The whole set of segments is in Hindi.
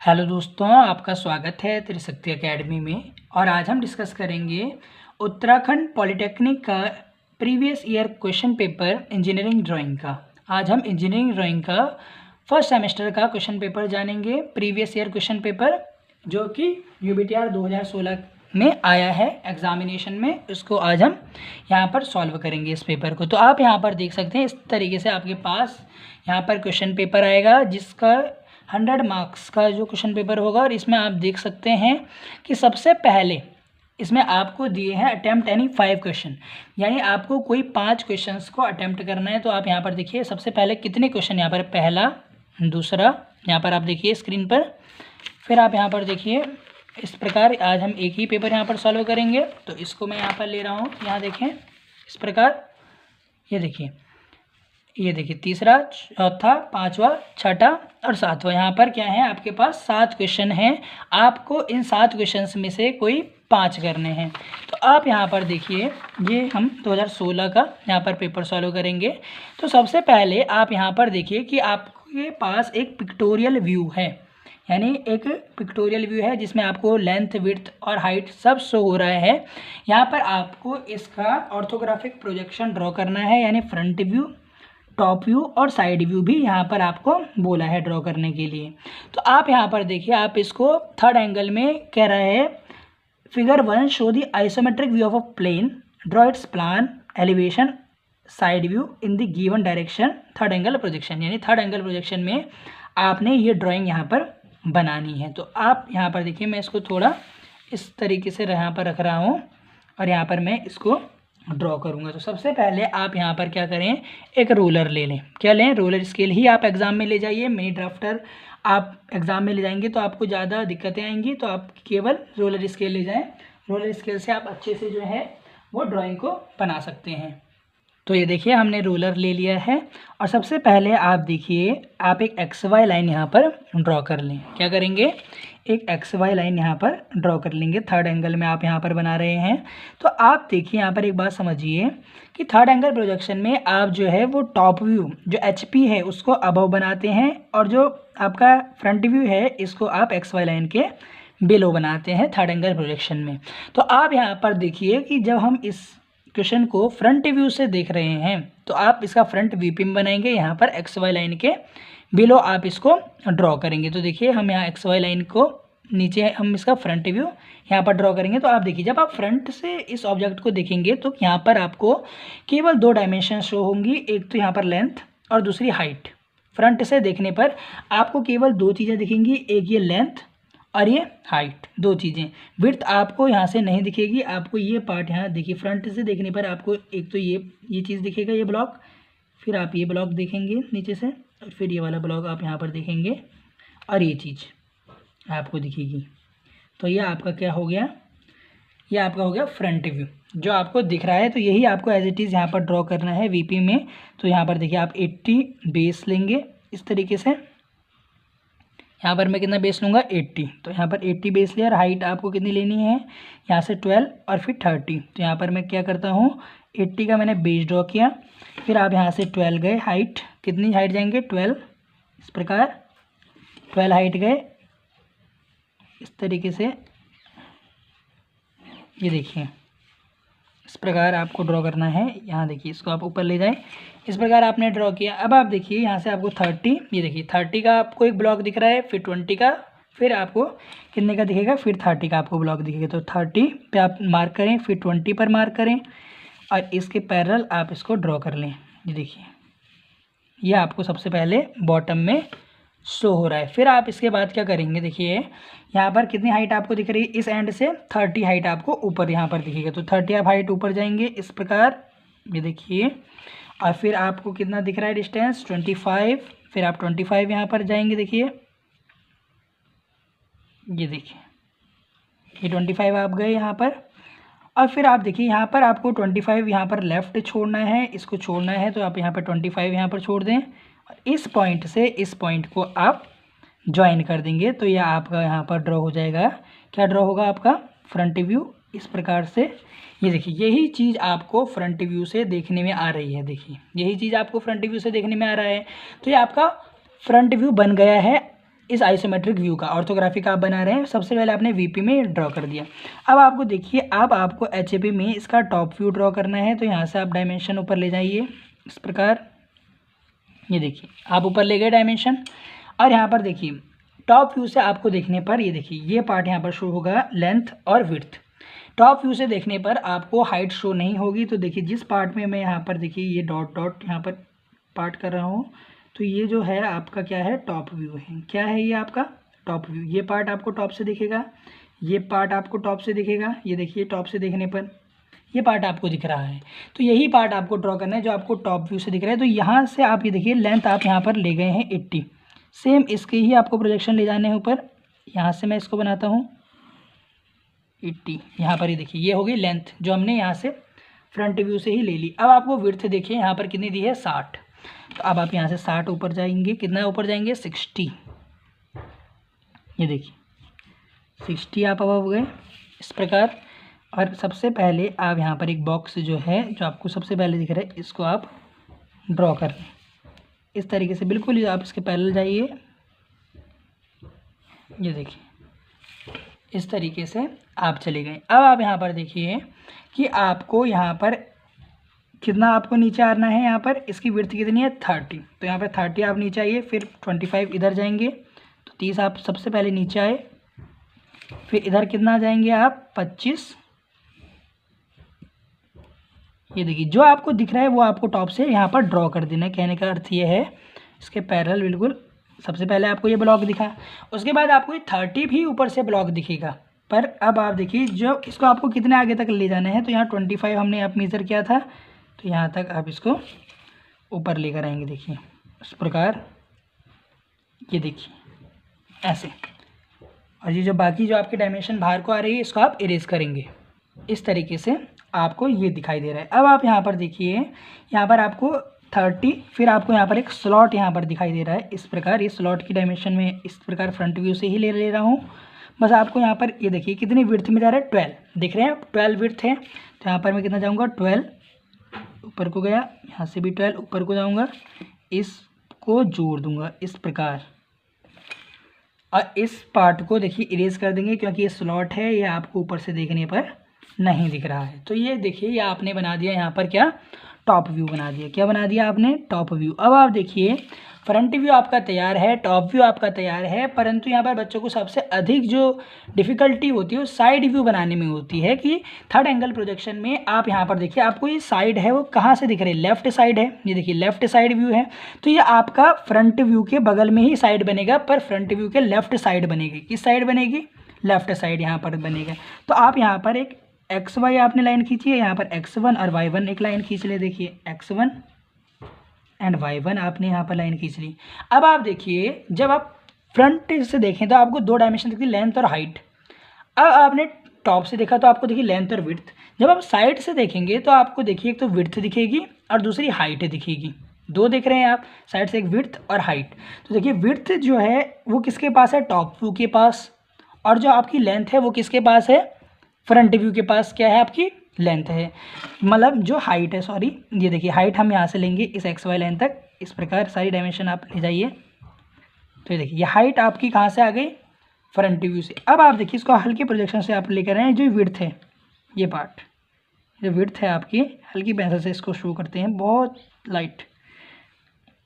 हेलो दोस्तों, आपका स्वागत है त्रिशक्ति एकेडमी में। और आज हम डिस्कस करेंगे उत्तराखंड पॉलिटेक्निक का previous year question paper engineering drawing का। आज हम इंजीनियरिंग ड्राइंग का फर्स्ट सेमेस्टर का क्वेश्चन पेपर जानेंगे, प्रीवियस ईयर क्वेश्चन पेपर जो कि यूबीटीआर 2016 में आया है एग्जामिनेशन में। इसको आज हम यहाँ पर सॉल्व करेंगे इस पेपर को। तो आप यहाँ पर देख सकते हैं इस तरीके से आपके पास यहाँ पर क्वेश्चन पेपर आएगा, जिसका 100 मार्क्स का जो क्वेश्चन पेपर होगा। और इसमें आप देख सकते हैं कि सबसे पहले इसमें आपको दिए हैं अटैम्प्ट एनी 5 क्वेश्चन, यानी आपको कोई 5 क्वेश्चंस को अटैम्प्ट करना है। तो आप यहाँ पर देखिए सबसे पहले कितने क्वेश्चन यहाँ पर, पहला, दूसरा, यहाँ पर आप देखिए स्क्रीन पर। फिर आप यहाँ पर देखिए इस प्रकार आज हम एक ही पेपर यहाँ पर सॉल्व करेंगे। तो इसको मैं यहाँ पर ले रहा हूँ, यहाँ देखें इस प्रकार, ये देखिए तीसरा, चौथा, पांचवा, छठा और सातवां। यहाँ पर क्या है, आपके पास 7 क्वेश्चन हैं। आपको इन 7 क्वेश्चंस में से कोई 5 करने हैं। तो आप यहाँ पर देखिए, ये हम 2016 का यहाँ पर पेपर सॉल्व करेंगे। तो सबसे पहले आप यहाँ पर देखिए कि आपके पास एक पिक्टोरियल व्यू है, यानी एक पिक्टोरियल व्यू है जिसमें आपको लेंथ, विड्थ और हाइट सब शो हो रहा है। यहाँ पर आपको इसका ऑर्थोग्राफिक प्रोजेक्शन ड्रॉ करना है, यानी फ्रंट व्यू, टॉप व्यू और साइड व्यू भी यहाँ पर आपको बोला है ड्रॉ करने के लिए। तो आप यहाँ पर देखिए, आप इसको थर्ड एंगल में कह रहे हैं, figure 1 show the isometric view of a plane, draw its plan, elevation, side view in the given direction, third angle projection. यानी थर्ड एंगल प्रोजेक्शन में आपने ये ड्राइंग यहाँ पर बनानी है। तो आप यहाँ पर देखिए, मैं इसको थोड़ा इस तरीके से यहाँ पर रख रहा हूँ और यहाँ पर मैं इसको ड्रॉ करूँगा। तो सबसे पहले आप यहाँ पर क्या करें, एक रोलर ले लें। क्या लें, रोलर स्केल ही आप एग्ज़ाम में ले जाइए। मिनी ड्राफ्टर आप एग्ज़ाम में ले जाएंगे तो आपको ज़्यादा दिक्कतें आएंगी, तो आप केवल रोलर स्केल ले जाएं। रोलर स्केल से आप अच्छे से जो है वो ड्राइंग को बना सकते हैं। तो ये देखिए हमने रोलर ले लिया है और सबसे पहले आप देखिए, आप एक XY लाइन यहाँ पर ड्रॉ कर लें। क्या करेंगे, एक XY लाइन यहाँ पर ड्रॉ कर लेंगे। थर्ड एंगल में आप यहाँ पर बना रहे हैं। तो आप देखिए यहाँ पर एक बात समझिए कि थर्ड एंगल प्रोजेक्शन में आप जो है वो टॉप व्यू जो HP है उसको अबव बनाते हैं, और जो आपका फ्रंट व्यू है इसको आप XY लाइन के बिलो बनाते हैं थर्ड एंगल प्रोजेक्शन में। तो आप यहाँ पर देखिए कि जब हम इस क्वेश्चन को फ्रंट व्यू से देख रहे हैं तो आप इसका फ्रंट VP बनाएंगे, यहाँ पर XY लाइन के बिलो आप इसको ड्रॉ करेंगे। तो देखिए हम यहाँ XY लाइन को नीचे हम इसका फ्रंट व्यू यहाँ पर ड्रॉ करेंगे। तो आप देखिए जब आप फ्रंट से इस ऑब्जेक्ट को देखेंगे तो यहाँ पर आपको केवल 2 डायमेंशन शो होंगी, एक तो यहाँ पर लेंथ और दूसरी हाइट। फ्रंट से देखने पर आपको केवल 2 चीज़ें दिखेंगी, एक ये लेंथ और ये हाइट, 2 चीज़ें। विड्थ आपको यहाँ से नहीं दिखेगी, आपको ये पार्ट यहाँ देखिए, फ्रंट से देखने पर आपको एक तो ये चीज़ दिखेगा, ये ब्लॉक, फिर आप ये ब्लॉक देखेंगे नीचे से, और फिर ये वाला ब्लॉक आप यहाँ पर देखेंगे और ये चीज़ आपको दिखेगी। तो ये आपका क्या हो गया, ये आपका हो गया फ्रंट व्यू जो आपको दिख रहा है। तो यही आपको एज इट इज़ यहाँ पर ड्रॉ करना है VP में। तो यहाँ पर देखिए आप 80 बेस लेंगे इस तरीके से। यहाँ पर मैं कितना बेस लूँगा, 80। तो यहाँ पर 80 बेस लिया। और हाइट आपको कितनी लेनी है, यहाँ से 12 और फिर 30। तो यहाँ पर मैं क्या करता हूँ, 80 का मैंने बेस ड्रॉ किया, फिर आप यहाँ से 12 गए। हाइट कितनी हाइट जाएंगे, 12, इस प्रकार 12 हाइट गए इस तरीके से। ये देखिए इस प्रकार आपको ड्रॉ करना है। यहाँ देखिए इसको आप ऊपर ले जाएं, इस प्रकार आपने ड्रॉ किया। अब आप देखिए यहाँ से आपको 30, ये देखिए 30 का आपको एक ब्लॉक दिख रहा है, फिर 20 का, फिर आपको कितने का दिखेगा, फिर 30 का आपको ब्लॉक दिखेगा। तो 30 पे आप मार्क करें, फिर 20 पर मार्क करें और इसके पैरेलल आप इसको ड्रॉ कर लें। ये देखिए ये आपको सबसे पहले बॉटम में शो हो रहा है। फिर आप इसके बाद क्या करेंगे, देखिए यहाँ पर कितनी हाइट आपको दिख रही है, इस एंड से 30 हाइट आपको ऊपर यहाँ पर दिखेगा। तो 30 आप हाइट ऊपर जाएंगे इस प्रकार, ये देखिए। और फिर आपको कितना दिख रहा है डिस्टेंस, 25। फिर आप 25 यहाँ पर जाएंगे, देखिए ये देखिए ये 25 आप गए यहाँ पर। और फिर आप देखिए यहाँ पर आपको 25 यहाँ पर लेफ़्ट छोड़ना है, इसको छोड़ना है। तो आप यहाँ पर 25 यहाँ पर छोड़ दें और इस पॉइंट से इस पॉइंट को आप ज्वाइन कर देंगे। तो यह आपका यहाँ पर ड्रॉ हो जाएगा। क्या ड्रॉ होगा, आपका फ्रंट व्यू इस प्रकार से। ये देखिए यही चीज़ आपको फ्रंट व्यू से देखने में आ रही है। देखिए यही चीज़ आपको फ्रंट व्यू से देखने में आ रहा है। तो ये आपका फ्रंट व्यू बन गया है इस आइसोमेट्रिक व्यू का ऑर्थोग्राफी का आप बना रहे हैं, सबसे पहले आपने वीपी में ड्रॉ कर दिया। अब आपको देखिए, अब आपको एचपी में इसका टॉप व्यू ड्रॉ करना है, तो यहाँ से आप डायमेंशन ऊपर ले जाइए इस प्रकार। ये देखिए आप ऊपर ले गए डायमेंशन, और यहाँ पर देखिए टॉप व्यू से आपको देखने पर ये देखिए ये पार्ट यहाँ पर शो होगा लेंथ और विड्थ। टॉप व्यू से देखने पर आपको हाइट शो नहीं होगी। तो देखिए जिस पार्ट में मैं यहाँ पर देखिए ये डॉट डॉट यहाँ पर पार्ट कर रहा हूँ, तो ये जो है आपका क्या है, टॉप व्यू है। क्या है ये आपका टॉप व्यू। ये पार्ट आपको टॉप से दिखेगा, ये पार्ट आपको टॉप से दिखेगा। ये देखिए टॉप से देखने पर ये पार्ट आपको दिख रहा है, तो यही पार्ट आपको ड्रॉ करना है जो आपको टॉप व्यू से दिख रहा है। तो यहाँ से आप ये देखिए लेंथ आप यहाँ पर ले गए हैं 80, सेम इसके ही आपको प्रोजेक्शन ले जाने हैं ऊपर। यहाँ से मैं इसको बनाता हूँ 80, यहाँ पर ही देखिए ये हो गई लेंथ जो हमने यहाँ से फ्रंट व्यू से ही ले ली। अब आपको विड्थ देखिए यहाँ पर कितनी दी है, 60। तो अब आप यहाँ से 60 ऊपर जाएंगे, कितना ऊपर जाएंगे, 60। ये देखिए 60 आप अब हो गए इस प्रकार। और सबसे पहले आप यहाँ पर एक बॉक्स जो है, जो आपको सबसे पहले दिख रहा है, इसको आप ड्रॉ कर लें इस तरीके से, बिल्कुल आप इसके पैरेलल जाइए। ये देखिए इस तरीके से आप चले गए। अब आप यहाँ पर देखिए कि आपको यहाँ पर कितना आपको नीचे आना है। यहाँ पर इसकी विड्थ कितनी है, 30। तो यहाँ पर 30 आप नीचे आइए, फिर 25 इधर जाएंगे, तो 30 आप सबसे पहले नीचे आए, फिर इधर कितना जाएंगे आप, 25। ये देखिए जो आपको दिख रहा है वो आपको टॉप से यहाँ पर ड्रॉ कर देना है। कहने का अर्थ ये है इसके पैरेलल बिल्कुल। सबसे पहले आपको ये ब्लॉक दिखा, उसके बाद आपको ये 30 भी ऊपर से ब्लॉक दिखेगा। पर अब आप देखिए जो इसको आपको कितने आगे तक ले जाना है, तो यहाँ 25 हमने आप मेज़र किया था, तो यहाँ तक आप इसको ऊपर लेकर आएंगे। देखिए इस प्रकार, ये देखिए ऐसे। और ये जो बाकी जो आपकी डायमेंशन बाहर को आ रही है, इसको आप इरेज करेंगे इस तरीके से। आपको ये दिखाई दे रहा है। अब आप यहाँ पर देखिए, यहाँ पर आपको 30, फिर आपको यहाँ पर एक स्लॉट यहाँ पर दिखाई दे रहा है इस प्रकार। ये स्लॉट की डायमेंशन में इस प्रकार फ्रंट व्यू से ही ले रहा हूँ। बस आपको यहाँ पर ये देखिए कितनी विड्थ में जा रहा है, 12 दिख रहे हैं, 12 विड्थ है। तो यहाँ पर मैं कितना जाऊँगा, 12 ऊपर को गया, यहाँ से भी 12 ऊपर को जाऊँगा, इसको जोड़ दूँगा इस प्रकार। और इस पार्ट को देखिए इरेज कर देंगे, क्योंकि ये स्लॉट है, ये आपको ऊपर से देखने पर नहीं दिख रहा है। तो ये देखिए ये आपने बना दिया यहाँ पर क्या, टॉप व्यू बना दिया। क्या बना दिया आपने, टॉप व्यू। अब आप देखिए फ्रंट व्यू आपका तैयार है, टॉप व्यू आपका तैयार है, परंतु यहाँ पर बच्चों को सबसे अधिक जो डिफ़िकल्टी होती है वो साइड व्यू बनाने में होती है। कि थर्ड एंगल प्रोजेक्शन में आप यहाँ पर देखिए, आपको ये साइड है वो कहाँ से दिख रही है, लेफ्ट साइड है। ये देखिए लेफ्ट साइड व्यू है, तो ये आपका फ्रंट व्यू के बगल में ही साइड बनेगा, पर फ्रंट व्यू के लेफ्ट साइड बनेगी। किस साइड बनेगी, लेफ्ट साइड यहाँ पर बनेगा। तो आप यहाँ पर एक XY आपने लाइन खींची है, यहाँ पर X1 और Y1 एक लाइन खींच ले। देखिए X1 एंड Y1 आपने यहाँ पर लाइन खींच ली। अब आप देखिए जब आप फ्रंट से देखें तो आपको दो डायमेंशन दिखती है, लेंथ और हाइट। अब आपने टॉप से देखा तो आपको देखिए लेंथ और विड्थ। जब आप साइड से देखेंगे तो आपको देखिए एक तो विड्थ दिखेगी और दूसरी हाइट दिखेगी। दो देख रहे हैं आप, साइड से एक विड्थ और हाइट। तो देखिए विड्थ जो है वो किसके पास है, टॉप व्यू के पास, और जो आपकी लेंथ है वो किसके पास है, फ्रंट व्यू के पास। क्या है, आपकी लेंथ है, मतलब जो हाइट है, सॉरी। ये देखिए हाइट हम यहाँ से लेंगे इस XY लाइन तक, इस प्रकार सारी डायमेंशन आप ले जाइए। तो ये देखिए ये हाइट आपकी कहाँ से आ गई, फ्रंट व्यू से। अब आप देखिए इसको हल्के प्रोजेक्शन से आप लेकर आए, जो विड्थ है ये पार्ट, जो विड्थ है आपकी, हल्की पेंसिल से इसको शो करते हैं, बहुत लाइट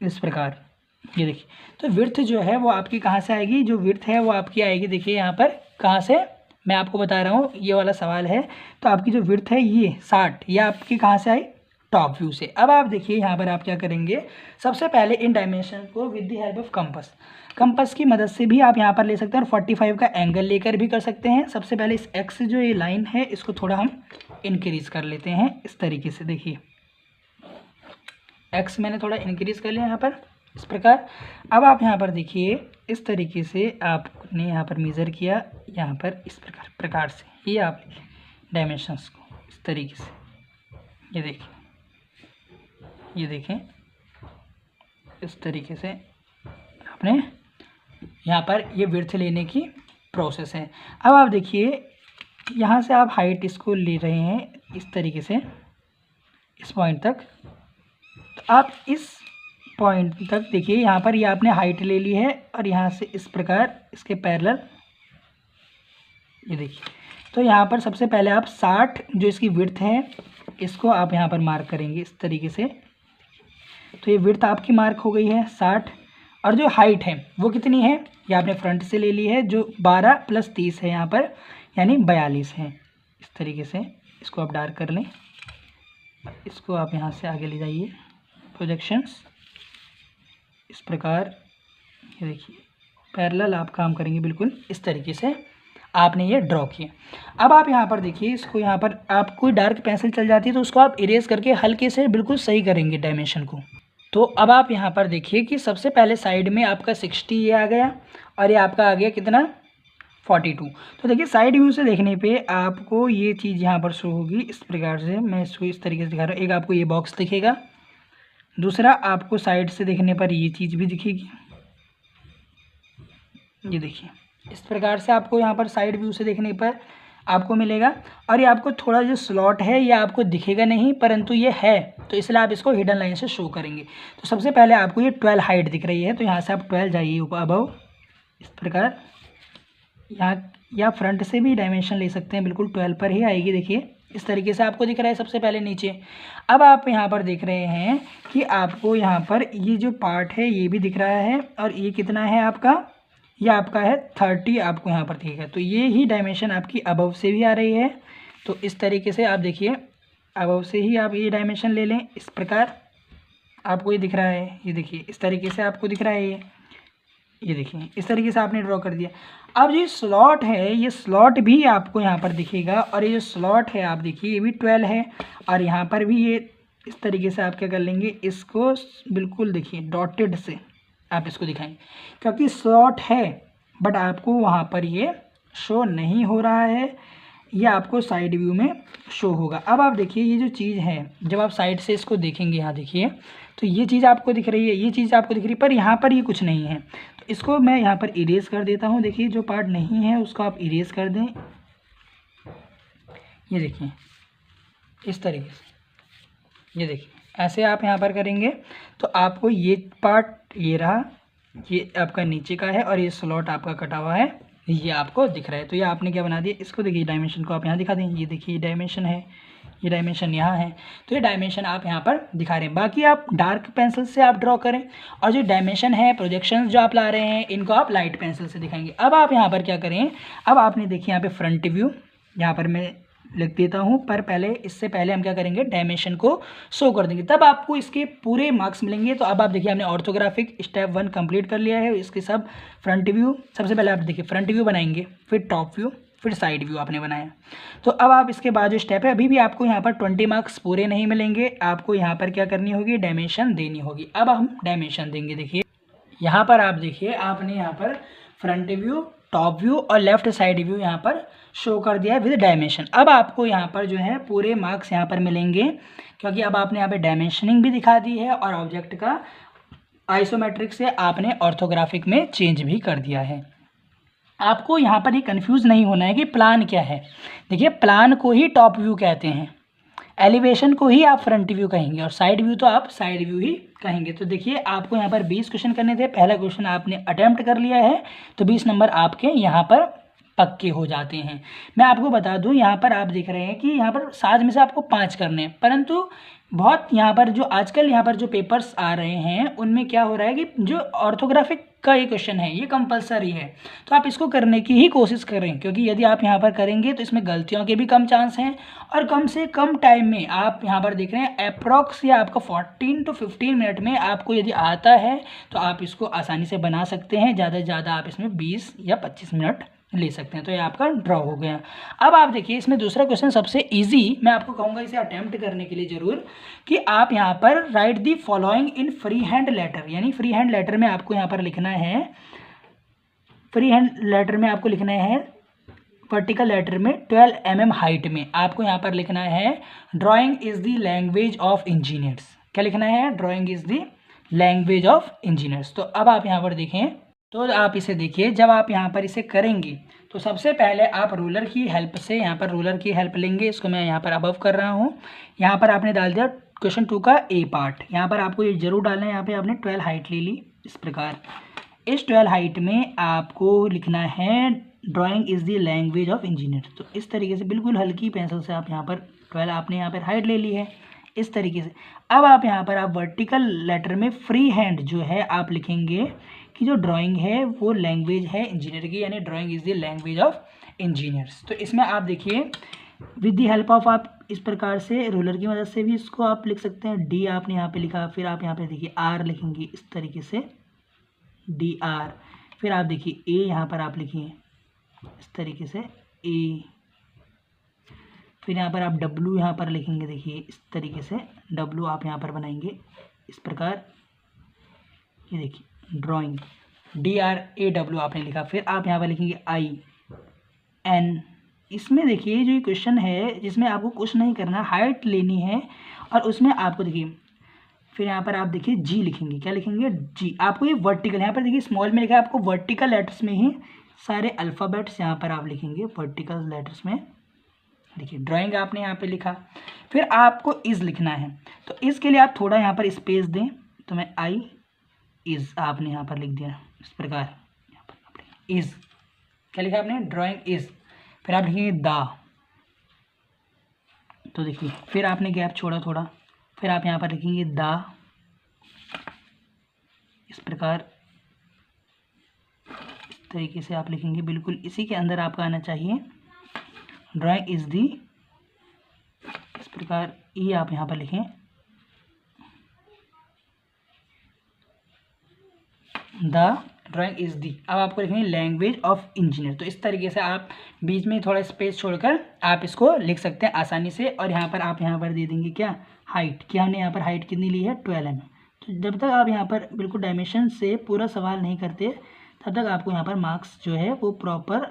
इस प्रकार। ये देखिए तो विड्थ जो है वो आपकी कहाँ से आएगी, जो विड्थ है वो आपकी आएगी, देखिए यहाँ पर कहाँ से, मैं आपको बता रहा हूँ, ये वाला सवाल है। तो आपकी जो विड्थ है ये 60, ये आपकी कहाँ से आई, टॉप व्यू से। अब आप देखिए यहाँ पर आप क्या करेंगे, सबसे पहले इन डायमेंशन को with the help of compass की मदद से भी आप यहाँ पर ले सकते हैं, और 45 का एंगल लेकर भी कर सकते हैं। सबसे पहले इस एक्स जो ये लाइन है इसको थोड़ा हम इंक्रीज कर लेते हैं इस तरीके से। देखिए एक्स मैंने थोड़ा इंक्रीज कर लिया यहाँ पर इस प्रकार। अब आप यहाँ पर देखिए इस तरीके से आपने यहाँ पर मेज़र किया, यहाँ पर इस प्रकार से ये आप डायमेंशंस को इस तरीके से, ये देखिए, ये देखें इस तरीके से आपने यहाँ पर ये विड्थ लेने की प्रोसेस है। अब आप देखिए यहाँ से आप हाइट इसको ले रहे हैं इस तरीके से इस पॉइंट तक। तो आप इस पॉइंट तक देखिए यहाँ पर ये आपने हाइट ले ली है और यहाँ से इस प्रकार इसके पैरेलल ये देखिए। तो यहाँ पर सबसे पहले आप 60 जो इसकी विड्थ है इसको आप यहाँ पर मार्क करेंगे इस तरीके से। तो ये विड्थ आपकी मार्क हो गई है 60 और जो हाइट है वो कितनी है ये आपने फ्रंट से ले ली है जो 12 + 30 है यहाँ पर यानी 42 है। इस तरीके से इसको आप डार्क कर लें, इसको आप यहाँ से आगे ले जाइए प्रोजेक्शंस इस प्रकार। ये देखिए पैरेलल आप काम करेंगे बिल्कुल इस तरीके से आपने ये ड्रॉ किया। अब आप यहाँ पर देखिए इसको यहाँ पर आप कोई डार्क पेंसिल चल जाती है तो उसको आप इरेज करके हल्के से बिल्कुल सही करेंगे डायमेंशन को। तो अब आप यहाँ पर देखिए कि सबसे पहले साइड में आपका 60 ये आ गया और ये आपका आ गया कितना 42। तो देखिए साइड व्यू से देखने पे आपको ये चीज़ यहाँ पर शो होगी इस प्रकार से। मैं इसको इस तरीके से दिखा रहा हूँ। एक आपको ये बॉक्स दिखेगा, दूसरा आपको साइड से देखने पर ये चीज़ भी दिखेगी। ये देखिए इस प्रकार से आपको यहाँ पर साइड व्यू से देखने पर आपको मिलेगा। और ये आपको थोड़ा जो स्लॉट है ये आपको दिखेगा नहीं परंतु ये है, तो इसलिए आप इसको हिडन लाइन से शो करेंगे। तो सबसे पहले आपको ये 12 हाइट दिख रही है तो यहाँ से आप 12 जाइए ऊपर अबव इस प्रकार। यहाँ या फ्रंट से भी डायमेंशन ले सकते हैं, बिल्कुल 12 पर ही आएगी। देखिए इस तरीके से आपको दिख रहा है सबसे पहले नीचे। अब आप यहाँ पर देख रहे हैं कि आपको यहाँ पर ये जो पार्ट है ये भी दिख रहा है और ये कितना है आपका, ये आपका है 30 आपको यहाँ पर दिखेगा। तो ये ही डायमेंशन आपकी अबव से भी आ रही है। तो इस तरीके से आप देखिए अबव से ही आप ये डायमेंशन ले लें इस प्रकार। आपको ये दिख रहा है, ये देखिए इस तरीके से आपको दिख रहा है ये देखिए इस तरीके से आपने ड्रॉ कर दिया। अब ये स्लॉट है ये स्लॉट भी आपको यहाँ पर दिखेगा और ये जो स्लॉट है आप देखिए ये भी 12 है और यहाँ पर भी ये इस तरीके से आप क्या कर लेंगे इसको बिल्कुल देखिए डॉटेड से आप इसको दिखाएंगे क्योंकि स्लॉट है बट आपको वहाँ पर ये शो नहीं हो रहा है, ये आपको साइड व्यू में शो होगा। अब आप देखिए ये जो चीज़ है जब आप साइड से इसको देखेंगे यहाँ देखिए तो ये चीज़ आपको दिख रही है, ये चीज़ आपको दिख रही है पर यहाँ पर ये कुछ नहीं है। तो इसको मैं यहाँ पर इरेज कर देता हूँ। देखिए जो पार्ट नहीं है उसको आप इरेज कर दें। ये देखिए इस तरीके से, ये देखिए ऐसे आप यहाँ पर करेंगे तो आपको ये पार्ट ये रहा, ये आपका नीचे का है और ये स्लॉट आपका कटा हुआ है ये आपको दिख रहा है। तो ये आपने क्या बना दिया इसको, देखिए डायमेंशन को आप यहाँ दिखा दें। ये देखिए डायमेंशन है, ये डायमेंशन यहाँ है, तो ये डायमेंशन आप यहाँ पर दिखा रहे हैं। बाकी आप डार्क पेंसिल से आप ड्रॉ करें और जो डायमेंशन है प्रोजेक्शंस जो आप ला रहे हैं इनको आप लाइट पेंसिल से दिखाएंगे। अब आप यहाँ पर क्या करें, अब आपने देखिए यहाँ पे फ्रंट व्यू यहाँ पर मैं लिख देता हूँ पर पहले इससे पहले हम क्या करेंगे डायमेंशन को शो कर देंगे तब आपको इसके पूरे मार्क्स मिलेंगे। तो अब आप देखिए हमने ऑर्थोग्राफिक स्टेप 1 कंप्लीट कर लिया है। इसके सब फ्रंट व्यू सबसे पहले आप देखिए फ्रंट व्यू बनाएंगे, फिर टॉप व्यू, फिर साइड व्यू आपने बनाया। तो अब आप इसके बाद जो स्टेप है अभी भी आपको यहाँ पर 20 मार्क्स पूरे नहीं मिलेंगे, आपको यहाँ पर क्या करनी होगी डायमेंशन देनी होगी। अब हम डायमेंशन देंगे। देखिए यहाँ पर आप देखिए आपने यहाँ पर फ्रंट व्यू, टॉप व्यू और लेफ्ट साइड व्यू यहाँ पर शो कर दिया है विद डायमेंशन। अब आपको यहाँ पर जो है पूरे मार्क्स यहाँ पर मिलेंगे क्योंकि अब आपने यहाँ पे डायमेंशनिंग भी दिखा दी है और ऑब्जेक्ट का आइसोमेट्रिक से आपने ऑर्थोग्राफिक में चेंज भी कर दिया है। आपको यहाँ पर ये कंफ्यूज नहीं होना है कि प्लान क्या है। देखिए प्लान को ही टॉप व्यू कहते हैं, एलिवेशन को ही आप फ्रंट व्यू कहेंगे और साइड व्यू तो आप साइड व्यू ही कहेंगे। तो देखिए आपको यहाँ पर 20 क्वेश्चन करने थे, पहला क्वेश्चन आपने अटेम्प्ट कर लिया है तो 20 नंबर आपके यहाँ पर पक्के हो जाते हैं। मैं आपको बता दूं यहाँ पर आप देख रहे हैं कि यहाँ पर 7 में से आपको 5 करने हैं परंतु बहुत यहाँ पर जो आजकल यहाँ पर जो पेपर्स आ रहे हैं उनमें क्या हो रहा है कि जो ऑर्थोग्राफिक का ये क्वेश्चन है ये कंपलसरी है तो आप इसको करने की ही कोशिश करें क्योंकि यदि आप यहाँ पर करेंगे तो इसमें गलतियों के भी कम चांस हैं और कम से कम टाइम में आप यहाँ पर देख रहे हैं अप्रॉक्स या आपका 14 to 15 मिनट में आपको यदि आता है तो आप इसको आसानी से बना सकते हैं। ज़्यादा से ज़्यादा आप इसमें 20 या 25 मिनट ले सकते हैं। तो ये आपका ड्रॉ हो गया। अब आप देखिए इसमें दूसरा क्वेश्चन सबसे इजी, मैं आपको कहूँगा इसे अटेम्प्ट करने के लिए ज़रूर कि आप यहाँ पर write the following in free hand letter, यानी फ्री हैंड लेटर में आपको यहाँ पर लिखना है, फ्री हैंड लेटर में आपको लिखना है वर्टिकल लेटर में 12 mm हाइट में आपको यहाँ पर लिखना है drawing is the language of engineers. क्या लिखना है, drawing is the language of engineers. तो अब आप यहाँ पर देखें तो आप इसे देखिए, जब आप यहाँ पर इसे करेंगे तो सबसे पहले आप रूलर की हेल्प से यहाँ पर रूलर की हेल्प लेंगे। इसको मैं यहाँ पर अबव कर रहा हूँ, यहाँ पर आपने डाल दिया क्वेश्चन 2 का ए पार्ट। यहाँ पर आपको ये जरूर डालना है, यहाँ पे आपने 12 हाइट ले ली। इस प्रकार इस 12 हाइट में आपको लिखना है drawing is the language of engineer. तो इस तरीके से बिल्कुल हल्की पेंसिल से आप यहाँ पर 12 आपने यहाँ पर हाइट ले ली है इस तरीके से। अब आप यहाँ पर आप वर्टिकल लेटर में फ्री हैंड जो है आप लिखेंगे कि जो ड्राइंग है वो लैंग्वेज है इंजीनियर की, यानी drawing is the language of engineers. तो इसमें आप देखिए विद दी हेल्प ऑफ आप इस प्रकार से रूलर की मदद से भी इसको आप लिख सकते हैं। डी आपने यहाँ पे लिखा, फिर आप यहाँ पे देखिए आर लिखेंगे इस तरीके से डी आर, फिर आप देखिए ए यहाँ पर आप लिखिए इस तरीके से ए, फिर यहाँ पर आप डब्लू यहाँ पर लिखेंगे देखिए इस तरीके से डब्लू आप यहाँ पर बनाएंगे इस प्रकार। ये देखिए drawing D R A W आपने लिखा, फिर आप यहाँ पर लिखेंगे आई एन। इसमें देखिए जो ये क्वेश्चन है जिसमें आपको कुछ नहीं करना, हाइट लेनी है और उसमें आपको देखिए फिर यहाँ पर आप देखिए जी लिखेंगे, क्या लिखेंगे जी। आपको ये वर्टिकल यहाँ पर देखिए स्मॉल में लिखा है, आपको वर्टिकल लेटर्स में ही सारे अल्फ़ाबेट्स यहाँ पर आप लिखेंगे वर्टिकल लेटर्स में। देखिए ड्राइंग आपने यहाँ पे लिखा, फिर आपको इज़ लिखना है। तो इज़ के लिए आप थोड़ा यहाँ पर स्पेस दें, तो मैं आई इज़ आपने यहाँ पर लिख दिया इस प्रकार। यहाँ पर इज़ क्या लिखा आपने ड्राइंग इज़, फिर आप लिखेंगे दा। तो देखिए फिर आपने गैप छोड़ा थोड़ा, फिर आप यहाँ पर लिखेंगे दा इस प्रकार। इस तरीके से आप लिखेंगे, बिल्कुल इसी के अंदर आपका आना चाहिए ड्राइंग इज़ दी। इस प्रकार ये आप यहाँ पर लिखें द ड्राइंग इज़ दी। अब आपको लिखेंगे लैंग्वेज ऑफ इंजीनियर। तो इस तरीके से आप बीच में थोड़ा स्पेस छोड़कर आप इसको लिख सकते हैं आसानी से। और यहाँ पर आप यहाँ पर दे देंगे क्या हाइट, क्या हमने यहाँ पर हाइट कितनी ली है 12 mm। तो जब तक आप यहाँ पर बिल्कुल डायमेंशन से पूरा सवाल नहीं करते तब तक आपको यहाँ पर मार्क्स जो है वो प्रॉपर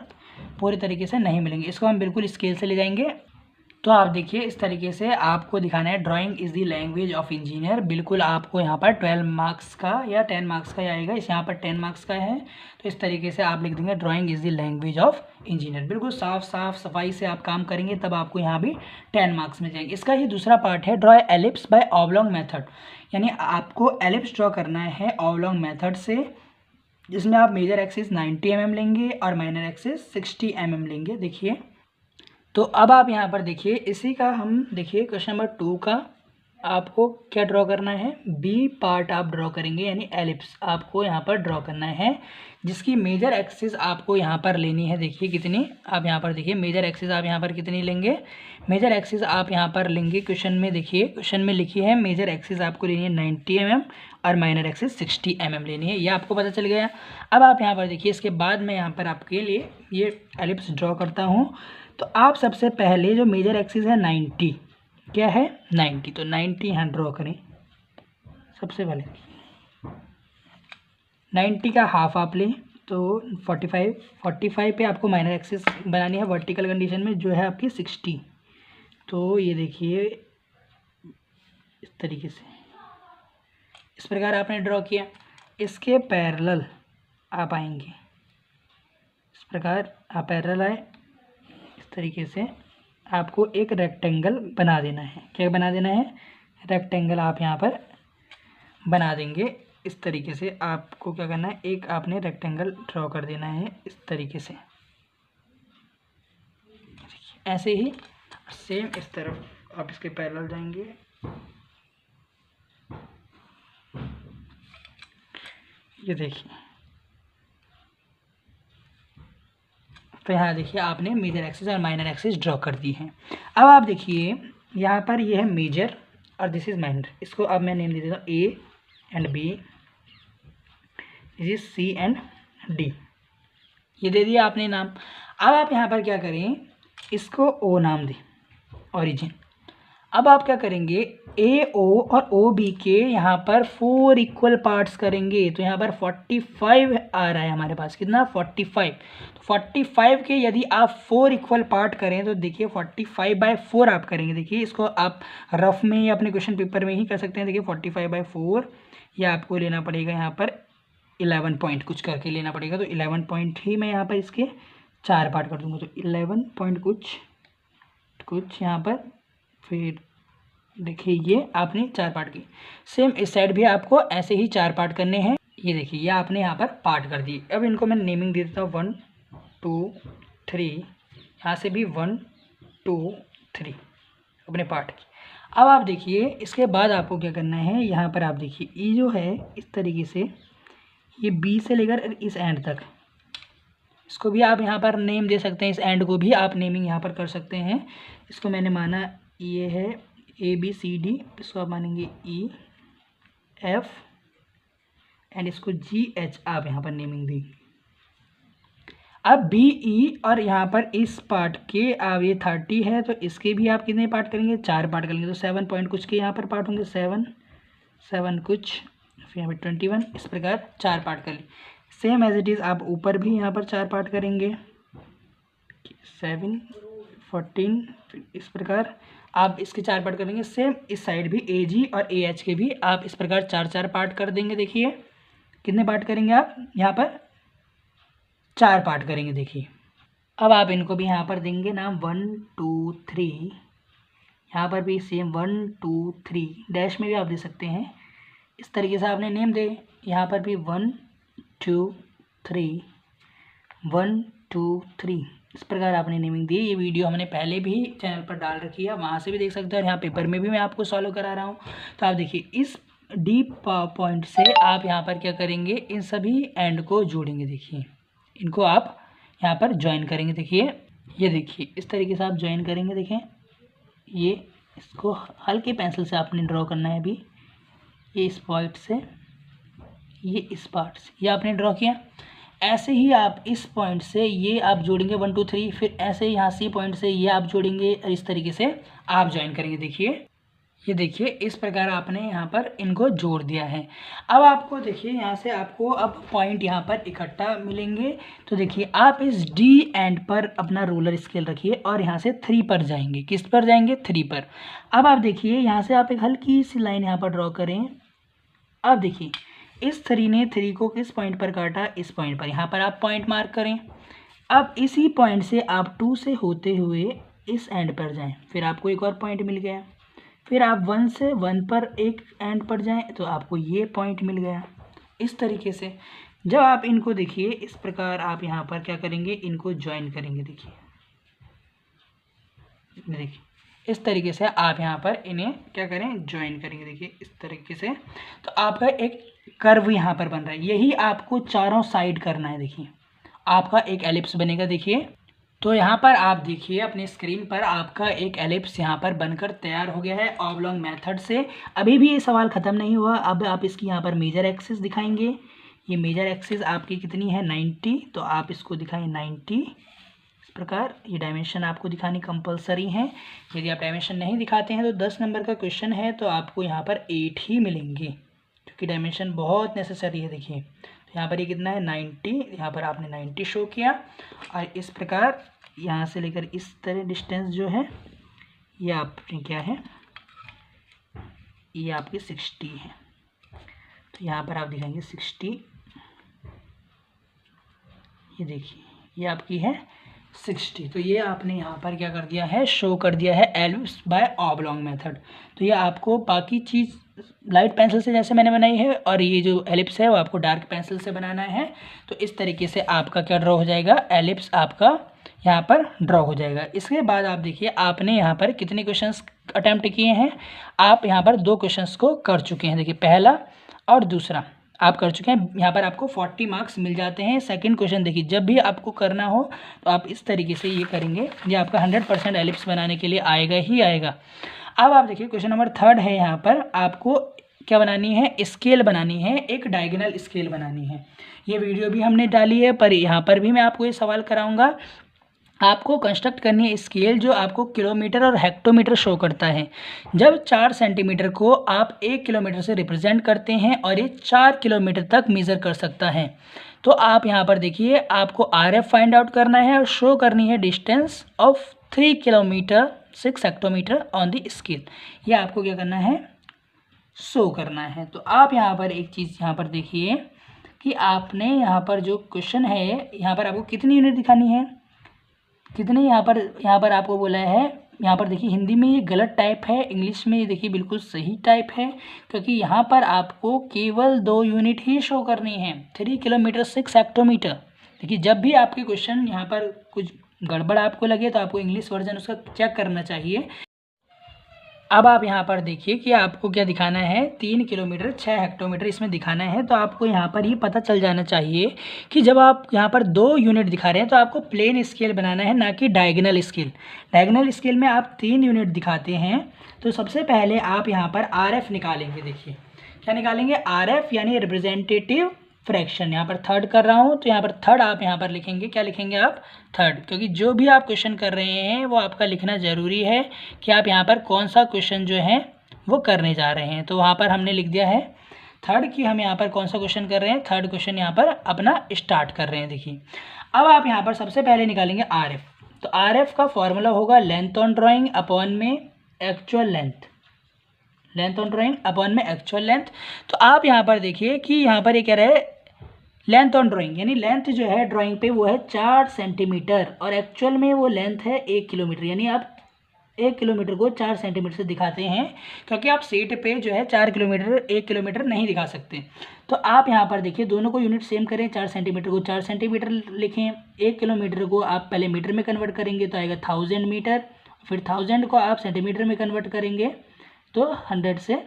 पूरे तरीके से नहीं मिलेंगे। इसको हम बिल्कुल स्केल से ले जाएंगे। तो आप देखिए इस तरीके से आपको दिखाना है drawing is the language of engineer. बिल्कुल आपको यहाँ पर 12 मार्क्स का या 10 मार्क्स का आएगा, इस यहाँ पर 10 मार्क्स का है। तो इस तरीके से आप लिख देंगे drawing is the language of engineer. बिल्कुल साफ सफाई से आप काम करेंगे तब आपको यहाँ भी 10 मार्क्स मिल जाएंगे। इसका ही दूसरा पार्ट है draw ellipse bye oblong method, यानी आपको एलिप्स ड्रॉ करना है ऑबलॉन्ग मेथड से, जिसमें आप मेजर एक्सिस 90 mm लेंगे और माइनर एक्सिस 60 mm लेंगे। देखिए तो अब आप यहाँ पर देखिए इसी का हम देखिए क्वेश्चन नंबर 2 का आपको क्या ड्रॉ करना है, बी पार्ट आप ड्रॉ करेंगे, यानी एलिप्स आपको यहाँ पर ड्रॉ करना है जिसकी मेजर एक्सिस आपको यहाँ पर लेनी है। देखिए कितनी, आप यहाँ पर देखिए मेजर एक्सिस आप यहाँ पर कितनी लेंगे, मेजर एक्सिस आप यहाँ पर लेंगे क्वेश्चन में, देखिए क्वेश्चन में लिखी है मेजर एक्सिस आपको लेनी है 90 mm और माइनर एक्सिस 60 mm लेनी है। ये आपको पता चल गया। अब आप यहाँ पर देखिए इसके बाद मैं यहाँ पर आपके लिए ये एलिप्स ड्रॉ करता हूँ। तो आप सबसे पहले जो मेजर एक्सिस है 90, क्या है 90, तो 90 यहाँ ड्रॉ करें। सबसे पहले 90 का हाफ आप लें तो 45 पे आपको माइनर एक्सिस बनानी है वर्टिकल कंडीशन में, जो है आपकी 60। तो ये देखिए इस तरीके से इस प्रकार आपने ड्रॉ किया। इसके पैरेलल आप आएंगे, इस प्रकार आप पैरेलल आए, इस तरीके से आपको एक रेक्टेंगल बना देना है। क्या बना देना है, रेक्टेंगल आप यहाँ पर बना देंगे। इस तरीके से आपको क्या करना है, एक आपने रेक्टेंगल ड्रॉ कर देना है इस तरीके से। ऐसे ही सेम इस तरफ आप इसके पैरेलल जाएंगे। ये देखिए, तो यहाँ देखिए आपने मेजर एक्सिस और माइनर एक्सिस ड्रॉ कर दी है। अब आप देखिए यहाँ पर ये है मेजर और दिस इज माइनर। इसको अब मैं नेम दे देता हूँ A and B, this is C and D, ये दे दिया आपने नाम। अब आप यहाँ पर क्या करें, इसको ओ नाम दें, ओरिजिन। अब आप क्या करेंगे, ए ओ और ओ बी के यहाँ पर 4 इक्वल पार्ट्स करेंगे। तो यहाँ पर 45 आ रहा है हमारे पास, कितना 45। तो 45 के यदि आप 4 इक्वल पार्ट करें तो देखिए 45/4 आप करेंगे। देखिए इसको आप रफ में या अपने क्वेश्चन पेपर में ही कर सकते हैं। देखिए 45/4 या आपको लेना पड़ेगा यहाँ पर 11 पॉइंट कुछ करके लेना पड़ेगा। तो 11 पॉइंट ही मैं यहाँ पर इसके 4 पार्ट कर दूँगा। तो 11 पॉइंट कुछ यहाँ पर, फिर देखिए ये आपने 4 पार्ट की। सेम इस साइड भी आपको ऐसे ही 4 पार्ट करने हैं। ये देखिए ये आपने यहाँ पर पार्ट कर दिए। अब इनको मैं नेमिंग दे देता हूँ 1 2 3, यहाँ से भी 1 2 3 अपने पार्ट की। अब आप देखिए इसके बाद आपको क्या करना है, यहाँ पर आप देखिए ये जो है इस तरीके से ये बी से लेकर इस एंड तक, इसको भी आप यहाँ पर नेम दे सकते हैं। इस एंड को भी आप नेमिंग यहाँ पर कर सकते हैं। इसको मैंने माना ये है ABCD, इसको आप मानेंगे EF एंड इसको GH आप यहाँ पर नेमिंग देंगे। अब BE और यहाँ पर इस पार्ट के अब ये 30 है तो इसके भी आप कितने पार्ट करेंगे, 4 पार्ट करेंगे। तो 7 पॉइंट कुछ के यहाँ पर पार्ट होंगे, 7 कुछ, फिर यहाँ पर 21, इस प्रकार 4 पार्ट कर ली। सेम एज इट इज़ आप ऊपर भी यहाँ पर 4 पार्ट करेंगे, 7 14, फिर इस प्रकार आप इसके 4 पार्ट करेंगे। सेम इस साइड भी AG और AH के भी आप इस प्रकार 4 पार्ट कर देंगे। देखिए कितने पार्ट करेंगे आप यहाँ पर, 4 पार्ट करेंगे। देखिए अब आप इनको भी यहाँ पर देंगे नाम 1 2 3, यहाँ पर भी सेम 1 2 3, डैश में भी आप दे सकते हैं। इस तरीके से आपने नेम दे, यहाँ पर भी 1 2 3 1 2 3, इस प्रकार आपने नेमिंग दी। ये वीडियो हमने पहले भी चैनल पर डाल रखी है, वहाँ से भी देख सकते हैं और यहाँ पेपर में भी मैं आपको सॉल्व करा रहा हूँ। तो आप देखिए इस डीप पॉइंट से आप यहाँ पर क्या करेंगे, इन सभी एंड को जोड़ेंगे। देखिए इनको आप यहाँ पर ज्वाइन करेंगे। देखिए ये देखिए इस तरीके से आप ज्वाइन करेंगे। देखें ये इसको हल्की पेंसिल से आपने ड्रॉ करना है। अभी ये इस पॉइंट से, ये इस पार्ट से, ये आपने ड्रॉ किया। ऐसे ही आप इस पॉइंट से ये आप जोड़ेंगे 1 2 3, फिर ऐसे ही यहाँ C पॉइंट से ये आप जोड़ेंगे और इस तरीके से आप ज्वाइन करेंगे। देखिए ये देखिए इस प्रकार आपने यहाँ पर इनको जोड़ दिया है। अब आपको देखिए यहाँ से आपको अब पॉइंट यहाँ पर इकट्ठा मिलेंगे। तो देखिए आप इस D एंड पर अपना रोलर स्केल रखिए और यहाँ से 3 पर जाएंगे। किस पर जाएंगे, 3 पर। अब आप देखिए यहाँ से आप एक हल्की सी लाइन यहाँ पर ड्रॉ करें। अब देखिए इस 3 ने 3 को किस पॉइंट पर काटा, इस पॉइंट पर। यहाँ पर आप पॉइंट मार्क करें। अब इसी पॉइंट से आप 2 से होते हुए इस एंड पर जाएं, फिर आपको एक और पॉइंट मिल गया। फिर आप 1 से 1 पर एक एंड पर जाएं तो आपको ये पॉइंट मिल गया। इस तरीके से जब आप इनको देखिए इस प्रकार आप यहाँ पर क्या करेंगे, इनको ज्वाइन करेंगे। देखिए इस तरीके से आप यहाँ पर इन्हें क्या करें, ज्वाइन करेंगे। देखिए इस तरीके से तो आपका एक कर्व यहाँ पर बन रहा है। यही आपको चारों साइड करना है। देखिए आपका एक एलिप्स बनेगा। देखिए तो यहाँ पर आप देखिए अपने स्क्रीन पर आपका एक एलिप्स यहाँ पर बनकर तैयार हो गया है ऑब्लॉन्ग मेथड से। अभी भी ये सवाल ख़त्म नहीं हुआ। अब आप इसकी यहाँ पर मेजर एक्सिस दिखाएंगे। ये मेजर एक्सिस आपकी कितनी है, 90, तो आप इसको दिखाएं 90। इस प्रकार ये डायमेंशन आपको दिखानी कंपलसरी है। यदि आप डायमेंशन नहीं दिखाते हैं तो 10 नंबर का क्वेश्चन है तो आपको यहाँ पर 8 ही मिलेंगे, क्योंकि डायमेंशन बहुत नेसेसरी है। देखिए तो यहाँ पर ये कितना है, 90, यहाँ पर आपने 90 शो किया और इस प्रकार यहाँ से लेकर इस तरह डिस्टेंस जो है ये आपने क्या है, ये आपकी 60 है। तो यहाँ पर आप दिखाएंगे 60। ये देखिए ये आपकी है 60। तो ये आपने यहाँ पर क्या कर दिया है, शो कर दिया है एलिप्स बाय ऑब्लॉन्ग मेथड। तो ये आपको बाकी चीज़ लाइट पेंसिल से जैसे मैंने बनाई है और ये जो एलिप्स है वो आपको डार्क पेंसिल से बनाना है। तो इस तरीके से आपका क्या ड्रॉ हो जाएगा, एलिप्स आपका यहाँ पर ड्रॉ हो जाएगा। इसके बाद आप देखिए आपने यहाँ पर कितने क्वेश्चंस अटैम्प्ट किए हैं। आप यहाँ पर 2 क्वेश्चंस को कर चुके हैं। देखिए पहला और दूसरा आप कर चुके हैं। यहाँ पर आपको 40 मार्क्स मिल जाते हैं। सेकंड क्वेश्चन देखिए जब भी आपको करना हो तो आप इस तरीके से ये करेंगे, ये आपका 100% एलिप्स बनाने के लिए आएगा ही आएगा। अब आप देखिए क्वेश्चन नंबर 3 है। यहाँ पर आपको क्या बनानी है, स्केल बनानी है, एक डायगोनल स्केल बनानी है। ये वीडियो भी हमने डाली है पर यहाँ पर भी मैं आपको ये सवाल कराऊंगा। आपको कंस्ट्रक्ट करनी है स्केल जो आपको किलोमीटर और हेक्टोमीटर शो करता है। जब 4 सेंटीमीटर को आप 1 किलोमीटर से रिप्रेजेंट करते हैं और ये 4 किलोमीटर तक मेज़र कर सकता है, तो आप यहाँ पर देखिए आपको RF फाइंड आउट करना है और शो करनी है distance of 3 kilometre 6 hectometre on the scale. ये आपको क्या करना है, शो करना है। तो आप यहाँ पर एक चीज़ यहाँ पर देखिए कि आपने यहाँ पर जो क्वेश्चन है यहाँ पर आपको कितनी यूनिट दिखानी है, कितने यहाँ पर आपको बोला है, यहाँ पर देखिए हिंदी में ये गलत टाइप है, इंग्लिश में ये देखिए बिल्कुल सही टाइप है, क्योंकि यहाँ पर आपको केवल 2 यूनिट ही शो करनी है। 3 किलोमीटर 6 हेक्टोमीटर। देखिए जब भी आपके क्वेश्चन यहाँ पर कुछ गड़बड़ आपको लगे तो आपको इंग्लिश वर्जन उसका चेक करना चाहिए। अब आप यहाँ पर देखिए कि आपको क्या दिखाना है, 3 किलोमीटर 6 हेक्टोमीटर इसमें दिखाना है। तो आपको यहाँ पर ही पता चल जाना चाहिए कि जब आप यहाँ पर 2 यूनिट दिखा रहे हैं तो आपको प्लेन स्केल बनाना है, ना कि डायगोनल स्केल। डायगोनल स्केल में आप 3 यूनिट दिखाते हैं। तो सबसे पहले आप यहाँ पर RF निकालेंगे। देखिए क्या निकालेंगे, RF यानी रिप्रेजेंटेटिव फ्रैक्शन। यहाँ पर थर्ड कर रहा हूँ तो यहाँ पर थर्ड आप यहाँ पर लिखेंगे, क्या लिखेंगे आप, थर्ड, क्योंकि जो भी आप क्वेश्चन कर रहे हैं वो आपका लिखना ज़रूरी है कि आप यहाँ पर कौन सा क्वेश्चन जो है वो करने जा रहे हैं। तो वहाँ पर हमने लिख दिया है थर्ड कि हम यहाँ पर कौन सा क्वेश्चन कर रहे हैं, थर्ड क्वेश्चन यहाँ पर अपना स्टार्ट कर रहे हैं। देखिए अब आप यहाँ पर सबसे पहले निकालेंगे RF। तो RF का फॉर्मूला होगा लेंथ ऑन ड्राइंग अपॉन में actual length, length on drawing upon में एक्चुअल लेंथ। तो आप यहाँ पर देखिए कि यहाँ पर ये कह रहे हैं लेंथ ऑन ड्राइंग, यानी लेंथ जो है ड्राइंग पे वो है 4 सेंटीमीटर और एक्चुअल में वो लेंथ है 1 किलोमीटर। यानी आप 1 किलोमीटर को 4 सेंटीमीटर से दिखाते हैं, क्योंकि आप सीट पे जो है 4 किलोमीटर 1 किलोमीटर नहीं दिखा सकते। तो आप यहाँ पर देखिए दोनों को यूनिट सेम करें, 4 सेंटीमीटर को 4 सेंटीमीटर लिखें, 1 किलोमीटर को आप पहले मीटर में कन्वर्ट करेंगे तो आएगा 1000 मीटर, फिर 1000 को आप सेंटीमीटर में कन्वर्ट करेंगे तो 100 से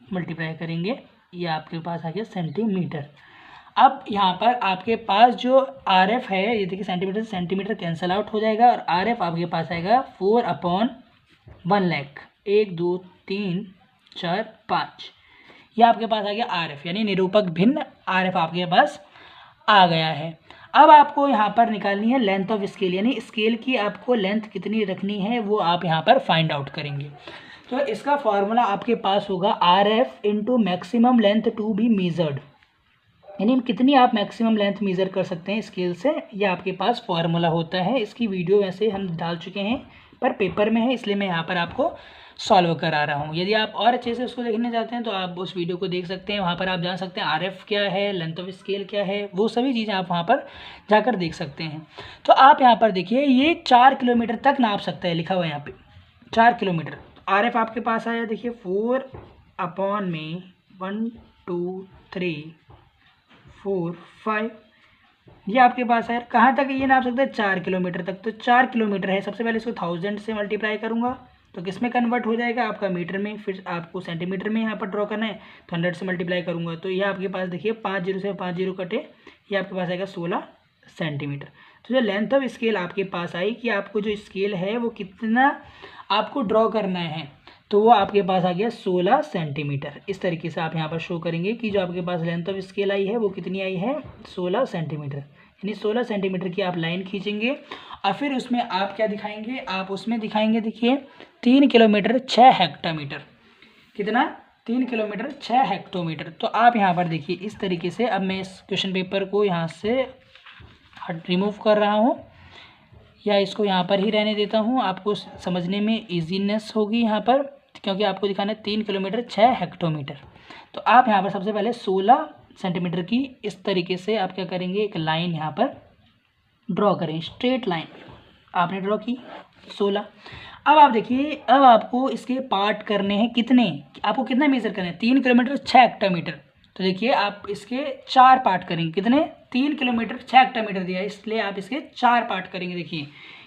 मल्टीप्लाई करेंगे, ये आपके पास आ गया सेंटीमीटर। अब यहाँ पर आपके पास जो RF है, ये देखिए सेंटीमीटर से सेंटीमीटर कैंसिल आउट हो जाएगा और RF आपके पास आएगा 4/1 लाख, 1 2 3 4 5, ये आपके पास आ गया RF यानी निरूपक भिन्न RF आपके पास आ गया है। अब आपको यहाँ पर निकालनी है लेंथ ऑफ स्केल, यानी स्केल की आपको लेंथ कितनी रखनी है वो आप यहाँ पर फाइंड आउट करेंगे। तो इसका फॉर्मूला आपके पास होगा RF into maximum length to be measured, यानी कितनी आप मैक्सिमम लेंथ मेज़र कर सकते हैं स्केल से, ये आपके पास फॉर्मूला होता है। इसकी वीडियो वैसे हम डाल चुके हैं पर पेपर में है, इसलिए मैं यहाँ पर आपको सॉल्व करा रहा हूँ। यदि आप और अच्छे से उसको देखना चाहते हैं तो आप उस वीडियो को देख सकते हैं, वहाँ पर आप जान सकते हैं RF क्या है, लेंथ ऑफ स्केल क्या है, वो सभी चीज़ें आप वहाँ पर जाकर देख सकते हैं। तो आप यहाँ पर देखिए ये 4 किलोमीटर तक नाप सकता है, लिखा हुआ है यहाँ पर 4 किलोमीटर। RF आपके पास आया देखिए 4/1 2 3 4 5, ये आपके पास है। कहाँ तक ये नाप सकते हैं, 4 किलोमीटर तक। तो 4 किलोमीटर है, सबसे पहले इसको 1000 से मल्टीप्लाई करूँगा तो किस में कन्वर्ट हो जाएगा आपका, मीटर में। फिर आपको सेंटीमीटर में यहाँ पर ड्रॉ करना है तो 100 से मल्टीप्लाई करूँगा तो ये आपके पास देखिए 5 0 से 5 0 कटे, ये आपके पास आएगा 16 सेंटीमीटर। तो जो लेंथ ऑफ स्केल आपके पास आई कि आपको जो स्केल है वो कितना आपको ड्रॉ करना है, तो वो आपके पास आ गया 16 सेंटीमीटर। इस तरीके से आप यहाँ पर शो करेंगे कि जो आपके पास लेंथ ऑफ स्केल आई है वो कितनी आई है, 16 सेंटीमीटर। यानी 16 सेंटीमीटर की आप लाइन खींचेंगे और फिर उसमें आप क्या दिखाएंगे, आप उसमें दिखाएंगे देखिए 3 किलोमीटर 6 हेक्टोमीटर। कितना, 3 किलोमीटर 6 हेक्टोमीटर। तो आप यहाँ पर देखिए इस तरीके से, अब मैं इस क्वेश्चन पेपर को यहाँ से रिमूव कर रहा हूँ या इसको यहाँ पर ही रहने देता हूँ, आपको समझने में ईजीनेस होगी यहाँ पर, क्योंकि आपको दिखाना है 3 किलोमीटर 6 हेक्टोमीटर। तो आप यहाँ पर सबसे पहले 16 सेंटीमीटर की इस तरीके से आप क्या करेंगे, एक लाइन यहाँ पर ड्रॉ करें, स्ट्रेट लाइन आपने ड्रॉ की 16। अब आप देखिए, अब आपको इसके पार्ट करने हैं कितने, आपको कितना मेजर करना है, 3 किलोमीटर 6 हेक्टोमीटर। तो देखिए आप इसके 4 पार्ट करेंगे, कितने, 3 किलोमीटर 6 हेक्टोमीटर दिया है इसलिए आप इसके 4 पार्ट करेंगे। देखिए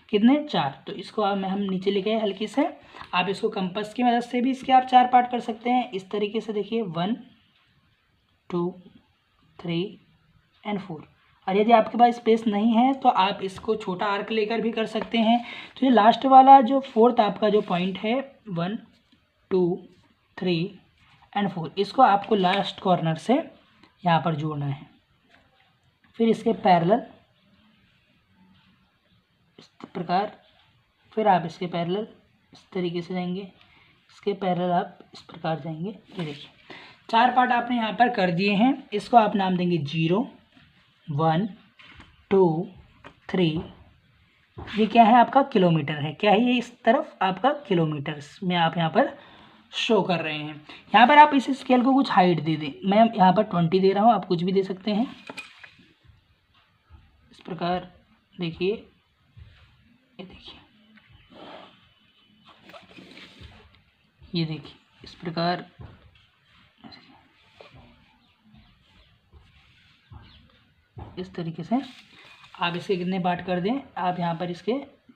कितने, 4। तो इसको आप हम नीचे लिखे हैं हल्की से, आप इसको कंपास की मदद से भी इसके आप 4 पार्ट कर सकते हैं इस तरीके से। देखिए 1 2 3 और 4। और यदि आपके पास स्पेस नहीं है तो आप इसको छोटा आर्क लेकर भी कर सकते हैं। तो ये लास्ट वाला जो 4th आपका जो पॉइंट है 1 2 3 और 4, इसको आपको लास्ट कॉर्नर से यहाँ पर जोड़ना है। फिर इसके पैरेलल इस प्रकार, फिर आप इसके पैरेलल इस तरीके से जाएंगे, इसके पैरेलल आप इस प्रकार जाएंगे। ये देखिए 4 पार्ट आपने यहाँ पर कर दिए हैं। इसको आप नाम देंगे 0 1 2 3। ये क्या है, आपका किलोमीटर है, क्या है ये, इस तरफ आपका किलोमीटर्स में आप यहाँ पर शो कर रहे हैं। यहाँ पर आप इस स्केल को कुछ हाइट दे दें, मैं यहाँ पर 20 दे रहा हूँ, आप कुछ भी दे सकते हैं इस प्रकार। देखिए ये देखिए, ये देखिए इस प्रकार इस तरीके से आप इसके कितने पार्ट कर दें, आप यहाँ पर इसके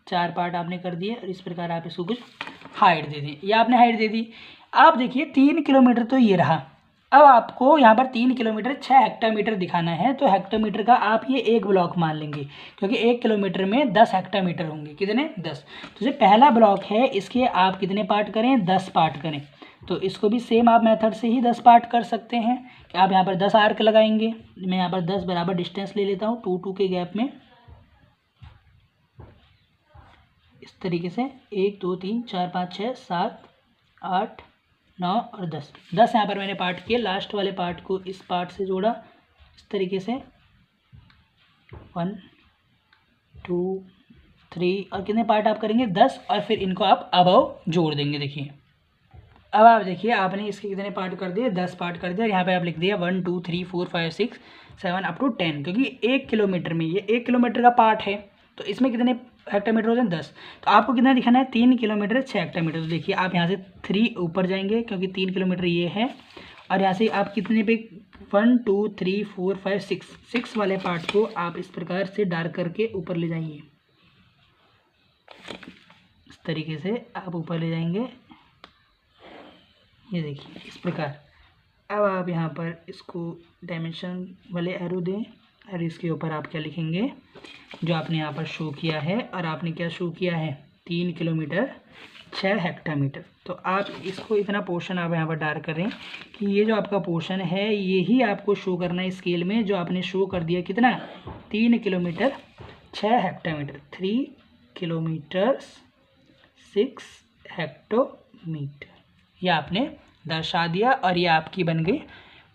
4 पार्ट आपने कर दिए और इस प्रकार आप इसको कुछ हाइट दे दें। ये आपने हाइट दे दी। आप देखिए 3 किलोमीटर तो ये रहा। अब आपको यहाँ पर 3 किलोमीटर 6 हेक्टामीटर दिखाना है, तो हेक्टामीटर का आप ये एक ब्लॉक मान लेंगे, क्योंकि 1 किलोमीटर में 10 हेक्टामीटर होंगे। कितने? 10। तो जो पहला ब्लॉक है इसके आप कितने पार्ट करें? 10 पार्ट करें। तो इसको भी सेम आप मेथड से ही 10 पार्ट कर सकते हैं कि आप यहाँ पर 10 आर्क लगाएंगे। मैं यहाँ पर 10 बराबर डिस्टेंस ले लेता हूँ 2 के गैप में, इस तरीके से 1 2 3 4 5 6 7 8 9 और 10 यहाँ पर मैंने पार्ट किए। लास्ट वाले पार्ट को इस पार्ट से जोड़ा इस तरीके से 1 2 3 और कितने पार्ट आप करेंगे? 10 और फिर इनको आप अबव जोड़ देंगे। देखिए अब आप देखिए आपने इसके कितने पार्ट कर दिए? 10 पार्ट कर दिया। यहाँ पे आप लिख दिया 1 2 3 4 5 6 7 अप टू 10, क्योंकि 1 किलोमीटर में ये 1 किलोमीटर का पार्ट है, तो इसमें कितने हेक्टामीटर होते हैं? 10। तो आपको कितना दिखाना है? 3 किलोमीटर 6 हेक्टामीटर। तो देखिए आप यहाँ से 3 ऊपर जाएंगे, क्योंकि 3 किलोमीटर ये है, और यहाँ से आप कितने पे 1 2 3 4 5 6 वाले पार्ट को आप इस प्रकार से डार्क करके ऊपर ले जाइए। इस तरीके से आप ऊपर ले जाएंगे, ये देखिए इस प्रकार। अब आप यहाँ पर इसको डायमेंशन वाले एरो दें और इसके ऊपर आप क्या लिखेंगे जो आपने यहाँ पर शो किया है, और आपने क्या शो किया है? 3 किलोमीटर 6 हेक्टामीटर। तो आप इसको इतना पोर्शन आप यहाँ पर डार्क करें कि ये जो आपका पोर्शन है यही आपको शो करना है स्केल में, जो आपने शो कर दिया कितना? 3 किलोमीटर 6 हेक्टामीटर, 3 किलोमीटर 6 हेक्टोमीटर, ये आपने दर्शा दिया। और ये आपकी बन गई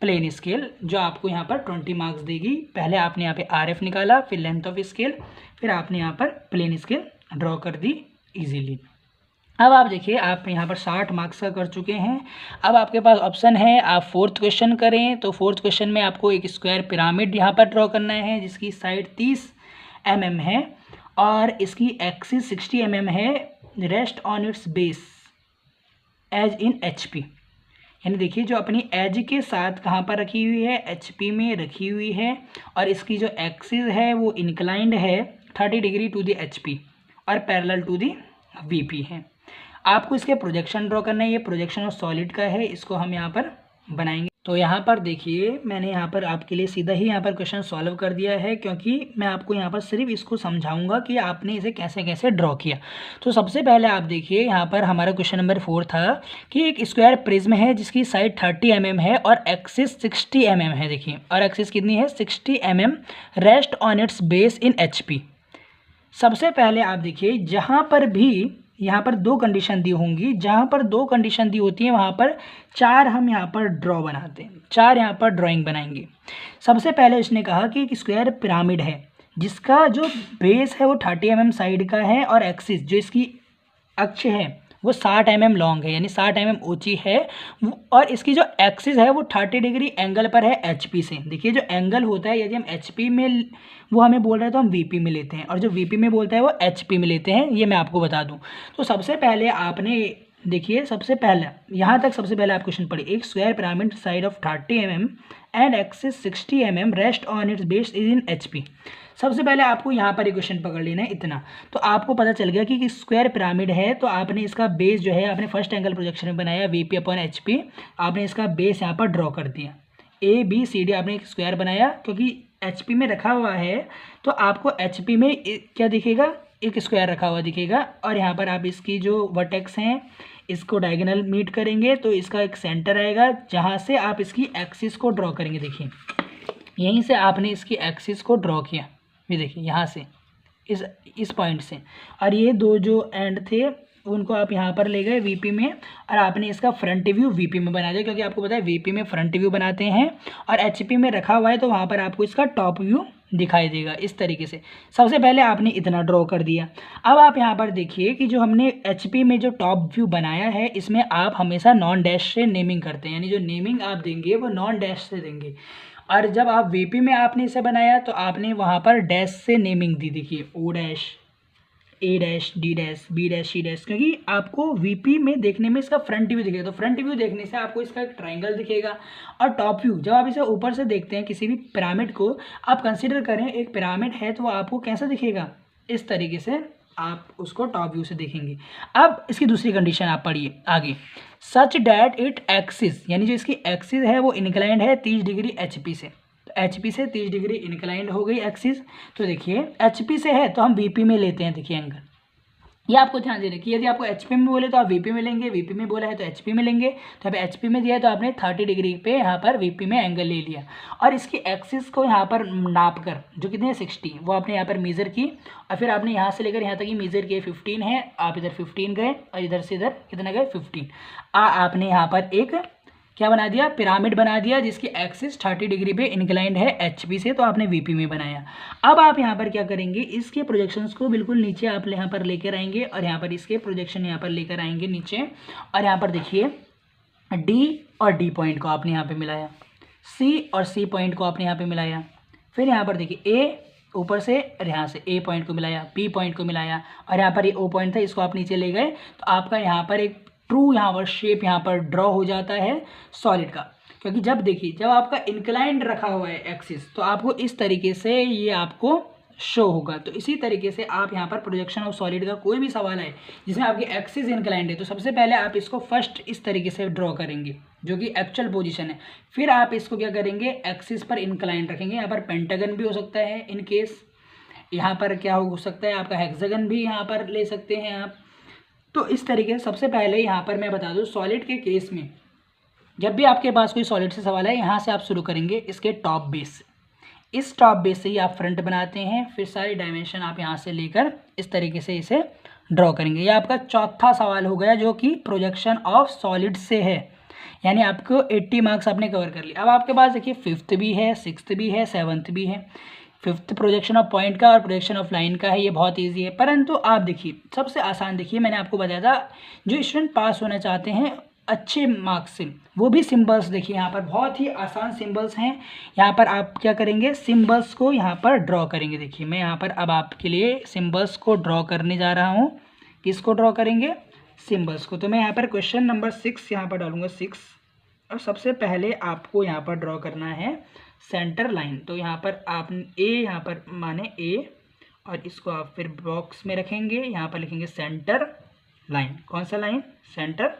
प्लेन स्केल, जो आपको यहाँ पर 20 मार्क्स देगी। पहले आपने यहाँ पे RF निकाला, फिर लेंथ ऑफ स्केल, फिर आपने यहाँ पर प्लेन स्केल ड्रॉ कर दी इजीली। अब आप देखिए आप यहाँ पर 60 मार्क्स का कर चुके हैं। अब आपके पास ऑप्शन है आप 4th क्वेश्चन करें। तो 4th क्वेश्चन में आपको एक स्क्वायर पिरामिड यहाँ पर ड्रॉ करना है, जिसकी साइड 30 mm है और इसकी एक्सिस 60 mm है। Rest on its base edge in HP, यानी देखिए जो अपनी एज के साथ कहाँ पर रखी हुई है? HP में रखी हुई है, और इसकी जो एक्सिस है वो इंक्लाइंड है 30 डिग्री टू द HP और पैरेलल टू द VP है। आपको इसके प्रोजेक्शन ड्रॉ करना है। ये प्रोजेक्शन ऑफ सॉलिड का है, इसको हम यहाँ पर बनाएंगे। तो यहाँ पर देखिए मैंने यहाँ पर आपके लिए सीधा ही यहाँ पर क्वेश्चन सॉल्व कर दिया है, क्योंकि मैं आपको यहाँ पर सिर्फ इसको समझाऊंगा कि आपने इसे कैसे कैसे ड्रॉ किया। तो सबसे पहले आप देखिए यहाँ पर हमारा क्वेश्चन नंबर 4 था कि एक स्क्वायर प्रिज्म है जिसकी साइड 30 mm है और एक्सिस 60 mm है। देखिए और एक्सिस कितनी है? 60 mm। Rest on its base in HP। सबसे पहले आप देखिए जहाँ पर भी यहाँ पर 2 कंडीशन दी होंगी, जहाँ पर 2 कंडीशन दी होती है वहाँ पर 4 हम यहाँ पर ड्रॉ बनाते हैं, 4 यहाँ पर ड्राइंग बनाएंगे। सबसे पहले इसने कहा कि एक स्क्वायर पिरामिड है जिसका जो बेस है वो 30 mm साइड का है और एक्सिस जो इसकी अक्ष है वो 60 mm लॉन्ग है, यानी 60 mm ऊंची है, और इसकी जो एक्सिस है वो 30 डिग्री एंगल पर है HP से। देखिए जो एंगल होता है यदि हम HP में वो हमें बोल रहा है तो हम VP में लेते हैं, और जो VP में बोलता है वो HP में लेते हैं, ये मैं आपको बता दूं। तो सबसे पहले आपने देखिए सबसे पहले यहाँ तक सबसे पहले आप क्वेश्चन पढ़िए। एक square pyramid side of 30 mm and axis 60 mm rest on its base is in HP। सबसे पहले आपको यहाँ पर क्वेश्चन पकड़ लेना है इतना, तो आपको पता चल गया कि स्क्वायर पिरामिड है, तो आपने इसका बेस जो है आपने फर्स्ट एंगल प्रोजेक्शन में बनाया VP अपॉन HP। आपने इसका बेस यहाँ पर ड्रॉ कर दिया, ABCD आपने एक स्क्वायर बनाया, क्योंकि HP में रखा हुआ है तो आपको HP में क्या दिखेगा? एक स्क्वायर रखा हुआ दिखेगा। और यहाँ पर आप इसकी जो वर्टेक्स हैं इसको डायगोनल मीट करेंगे तो इसका एक सेंटर आएगा जहाँ से आप इसकी एक्सिस को ड्रॉ करेंगे। देखिए यहीं से आपने इसकी एक्सिस को ड्रॉ किया, ये देखिए यहाँ से इस पॉइंट से, और ये 2 जो एंड थे उनको आप यहाँ पर ले गए VP में, और आपने इसका फ्रंट व्यू VP में बना दिया, क्योंकि आपको पता है VP में फ्रंट व्यू बनाते हैं और HP में रखा हुआ है तो वहाँ पर आपको इसका टॉप व्यू दिखाई देगा इस तरीके से। सबसे पहले आपने इतना ड्रॉ कर दिया। अब आप यहाँ पर देखिए कि जो हमने HP में जो टॉप व्यू बनाया है इसमें आप हमेशा नॉन डैश से नेमिंग करते हैं, यानी जो नेमिंग आप देंगे वो नॉन डैश से देंगे, और जब आप VP में आपने इसे बनाया तो आपने वहाँ पर डैश से नेमिंग दी। देखिए O dash A dash D dash B dash C dash, क्योंकि आपको वीपी में देखने में इसका फ्रंट व्यू दिखेगा। तो फ्रंट व्यू देखने से आपको इसका एक ट्राइंगल दिखेगा। और टॉप व्यू जब आप इसे ऊपर से देखते हैं, किसी भी पिरामिड को आप कंसिडर करें एक पिरामिड है, तो आपको कैसा दिखेगा, इस तरीके से आप उसको टॉप व्यू से देखेंगे। अब इसकी दूसरी कंडीशन आप पढ़िए आगे, सच डैट इट एक्सिस, यानी जो इसकी एक्सिस है वो इंक्लाइंड है 30 डिग्री एचपी से। तो एचपी से 30 डिग्री इंक्लाइंड हो गई एक्सिस। तो देखिए एचपी से है तो हम वीपी में लेते हैं, देखिए एंगल। ये आपको ध्यान देना कि यदि आपको एचपी में बोले तो आप वीपी में लेंगे, वीपी में बोला है तो एचपी में लेंगे। तो अब एचपी में दिया है तो आपने 30 डिग्री पे यहाँ पर वीपी में एंगल ले लिया, और इसकी एक्सिस को यहाँ पर नाप कर, जो कितने है 60, वो आपने यहाँ पर मेज़र की, और फिर आपने यहाँ से लेकर यहाँ तक ही मेज़र किए 15 है, आप इधर 15 गए और इधर से इधर कितना गए 15। आपने यहाँ पर एक क्या बना दिया, पिरामिड बना दिया जिसकी एक्सिस 30 डिग्री पे इंक्लाइंड है एचपी से, तो आपने वीपी में बनाया। अब आप यहाँ पर क्या करेंगे, इसके प्रोजेक्शंस को बिल्कुल नीचे आप यहाँ पर लेकर आएंगे, और यहाँ पर इसके प्रोजेक्शन यहाँ पर लेकर आएंगे नीचे, और यहाँ पर देखिए डी और डी पॉइंट को आपने यहाँ पर मिलाया, सी और सी पॉइंट को आपने यहाँ पर मिलाया, फिर यहाँ पर देखिए ए ऊपर से, और यहाँ से ए पॉइंट को मिलाया, बी पॉइंट को मिलाया, और यहाँ पर ये ओ पॉइंट था, इसको आप नीचे ले गए, तो आपका यहाँ पर एक ट्रू यहाँ पर शेप यहाँ पर ड्रॉ हो जाता है सॉलिड का। क्योंकि जब देखिए जब आपका इंक्लाइंड रखा हुआ है एक्सिस, तो आपको इस तरीके से ये आपको शो होगा। तो इसी तरीके से आप यहाँ पर प्रोजेक्शन ऑफ सॉलिड का कोई भी सवाल है जिसमें आपकी एक्सिस इंक्लाइंड है, तो सबसे पहले आप इसको फर्स्ट इस तरीके से ड्रॉ करेंगे जो कि एक्चुअल पोजीशन है। फिर आप इसको क्या करेंगे, एक्सिस पर इंक्लाइंड रखेंगे। यहाँ पर पेंटागन भी हो सकता है इन केस, यहाँ पर क्या हो सकता है आपका हेक्सागन भी यहाँ पर ले सकते हैं आप। तो इस तरीके से सबसे पहले यहाँ पर मैं बता दूँ, सॉलिड के केस में जब भी आपके पास कोई सॉलिड से सवाल है, यहाँ से आप शुरू करेंगे इसके टॉप बेस से। इस टॉप बेस से ही आप फ्रंट बनाते हैं, फिर सारी डायमेंशन आप यहाँ से लेकर इस तरीके से इसे ड्रॉ करेंगे। ये आपका चौथा सवाल हो गया जो कि प्रोजेक्शन ऑफ सॉलिड से है, यानी आपको 80 मार्क्स आपने कवर कर लिया। अब आपके पास देखिए 5th भी है, 6th भी है, 7th भी है। 5th प्रोजेक्शन ऑफ पॉइंट का और प्रोजेक्शन ऑफ लाइन का है, ये बहुत इजी है। परंतु आप देखिए सबसे आसान, देखिए मैंने आपको बताया था जो स्टूडेंट पास होना चाहते हैं अच्छे मार्क्स से, वो भी सिंबल्स देखिए यहाँ पर बहुत ही आसान सिंबल्स हैं। यहाँ पर आप क्या करेंगे, सिंबल्स को यहाँ पर ड्रॉ करेंगे। देखिए मैं यहाँ पर अब आपके लिए सिंबल्स को ड्रॉ करने जा रहा हूँ। किसको ड्रॉ करेंगे, सिंबल्स को। तो मैं यहाँ पर क्वेश्चन नंबर 6 यहाँ पर डालूंगा 6, और सबसे पहले आपको यहाँ पर ड्रॉ करना है सेंटर लाइन। तो यहाँ पर आप ए यहाँ पर माने ए, और इसको आप फिर बॉक्स में रखेंगे, यहाँ पर लिखेंगे सेंटर लाइन। कौन सा लाइन, सेंटर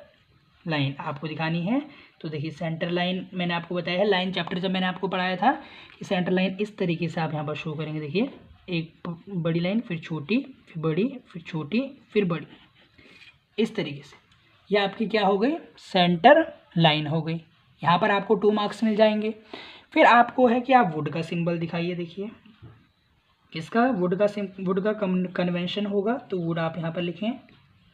लाइन आपको दिखानी है। तो देखिए सेंटर लाइन मैंने आपको बताया है, लाइन चैप्टर जब मैंने आपको पढ़ाया था कि सेंटर लाइन इस तरीके से आप यहाँ पर शो करेंगे। देखिए एक बड़ी लाइन, फिर छोटी, फिर बड़ी, फिर छोटी, फिर बड़ी, इस तरीके से ये आपकी क्या हो गई, सेंटर लाइन हो गई। यहाँ पर आपको 2 मार्क्स मिल जाएंगे। फिर आपको है कि आप वुड का सिंबल दिखाइए। देखिए किसका, वुड का कन्वेंशन होगा, तो वुड आप यहाँ पर लिखें,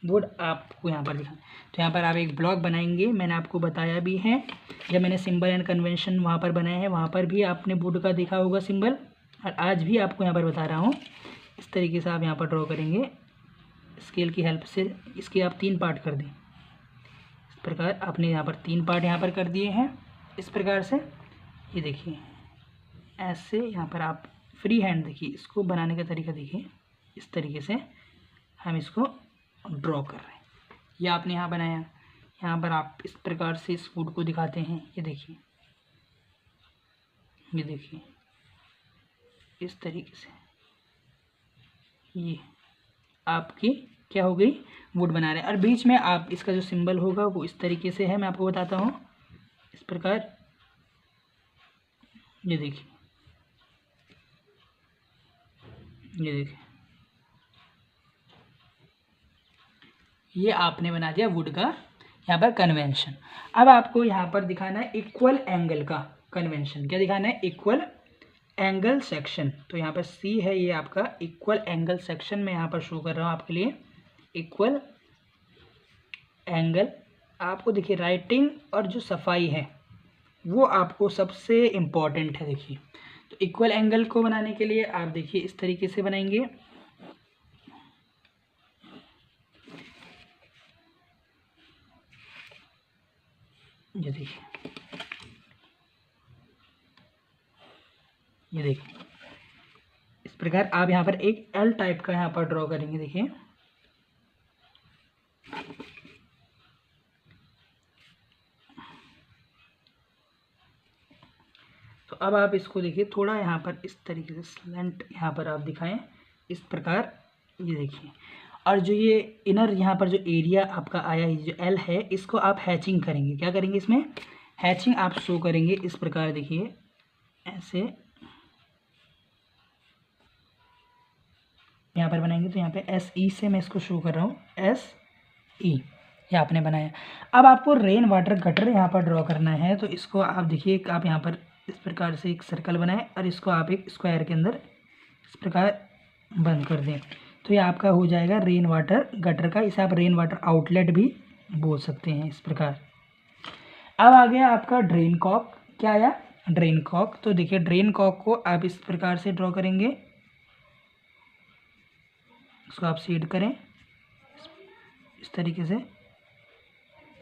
वुड आपको यहाँ पर लिखा। तो यहाँ पर आप एक ब्लॉक बनाएंगे, मैंने आपको बताया भी है जब मैंने सिंबल एंड कन्वेंशन वहाँ पर बनाया है, वहाँ पर भी आपने वुड का देखा होगा सिंबल, और आज भी आपको यहाँ पर बता रहा हूँ। इस तरीके से आप यहाँ पर ड्रॉ करेंगे स्केल की हेल्प से। इसके आप 3 पार्ट कर दें, इस प्रकार आपने यहाँ पर 3 पार्ट यहाँ पर कर दिए हैं इस प्रकार से। ये देखिए ऐसे यहाँ पर आप फ्री हैंड देखिए इसको बनाने का तरीका देखिए, इस तरीके से हम इसको ड्रॉ कर रहे हैं। ये आपने यहाँ बनाया, यहाँ पर आप इस प्रकार से इस वुड को दिखाते हैं। ये देखिए, ये देखिए इस तरीके से ये आपकी क्या हो गई, वुड बना रहे हैं। और बीच में आप इसका जो सिंबल होगा वो इस तरीके से है, मैं आपको बताता हूँ इस प्रकार। ये देखिए, ये देखिए ये आपने बना दिया वुड का यहाँ पर कन्वेंशन। अब आपको यहाँ पर दिखाना है इक्वल एंगल का कन्वेंशन। क्या दिखाना है, इक्वल एंगल सेक्शन। तो यहाँ पर सी है, ये आपका इक्वल एंगल सेक्शन मैं यहाँ पर शो कर रहा हूँ आपके लिए। इक्वल एंगल आपको देखिए राइटिंग और जो सफाई है वो आपको सबसे इम्पॉर्टेंट है। देखिए तो इक्वल एंगल को बनाने के लिए आप देखिए इस तरीके से बनाएंगे। ये देखिए, ये देखिए इस प्रकार आप यहाँ पर एक एल टाइप का यहाँ पर ड्रॉ करेंगे। देखिए तो अब आप इसको देखिए थोड़ा यहाँ पर इस तरीके से स्लैंट यहाँ पर आप दिखाएं इस प्रकार, ये देखिए। और जो ये इनर यहाँ पर जो एरिया आपका आया है जो एल है, इसको आप हैचिंग करेंगे। क्या करेंगे इसमें? हैचिंग आप शो करेंगे इस प्रकार। देखिए ऐसे यहाँ पर बनाएंगे तो यहाँ पे एस ई से मैं इसको शो कर रहा हूँ, एस ई ये आपने बनाया। अब आपको रेन वाटर गटर यहाँ पर ड्रॉ करना है, तो इसको आप देखिए आप यहाँ पर इस प्रकार से एक सर्कल बनाएं और इसको आप एक स्क्वायर के अंदर इस प्रकार बंद कर दें, तो ये आपका हो जाएगा रेन वाटर गटर का। इसे आप रेन वाटर आउटलेट भी बोल सकते हैं इस प्रकार। अब आ गया आपका ड्रेन कॉक। क्या आया? Drain cock. तो देखिए ड्रेन कॉक को आप इस प्रकार से ड्रॉ करेंगे, इसको आप शेड करें इस तरीके से।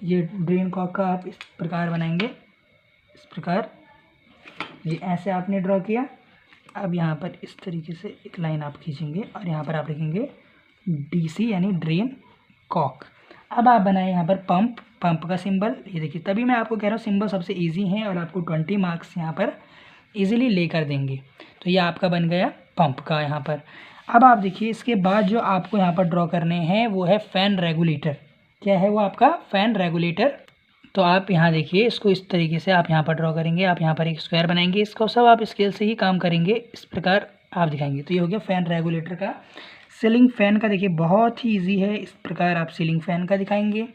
ये ड्रेन कॉक का आप इस प्रकार बनाएंगे, इस प्रकार। ये ऐसे आपने ड्रॉ किया। अब यहाँ पर इस तरीके से एक लाइन आप खींचेंगे और यहाँ पर आप लिखेंगे डीसी यानी ड्रेन कॉक। अब आप बनाए यहाँ पर पंप, पंप का सिंबल। ये देखिए तभी मैं आपको कह रहा हूँ सिंबल सबसे इजी है और आपको 20 मार्क्स यहाँ पर इजीली लेकर देंगे। तो ये आपका बन गया पंप का यहाँ पर। अब आप देखिए इसके बाद जो आपको यहाँ पर ड्रॉ करने हैं वो है फैन रेगुलेटर। क्या है वो आपका? Fan regulator. तो आप यहाँ देखिए इसको इस तरीके से आप यहाँ पर ड्रॉ करेंगे। आप यहाँ पर एक स्क्वायर बनाएंगे, इसको सब आप स्केल से ही काम करेंगे, इस प्रकार आप दिखाएंगे। तो ये हो गया फैन रेगुलेटर का। सीलिंग फैन का देखिए बहुत ही इजी है, इस प्रकार आप सीलिंग फैन का दिखाएंगे।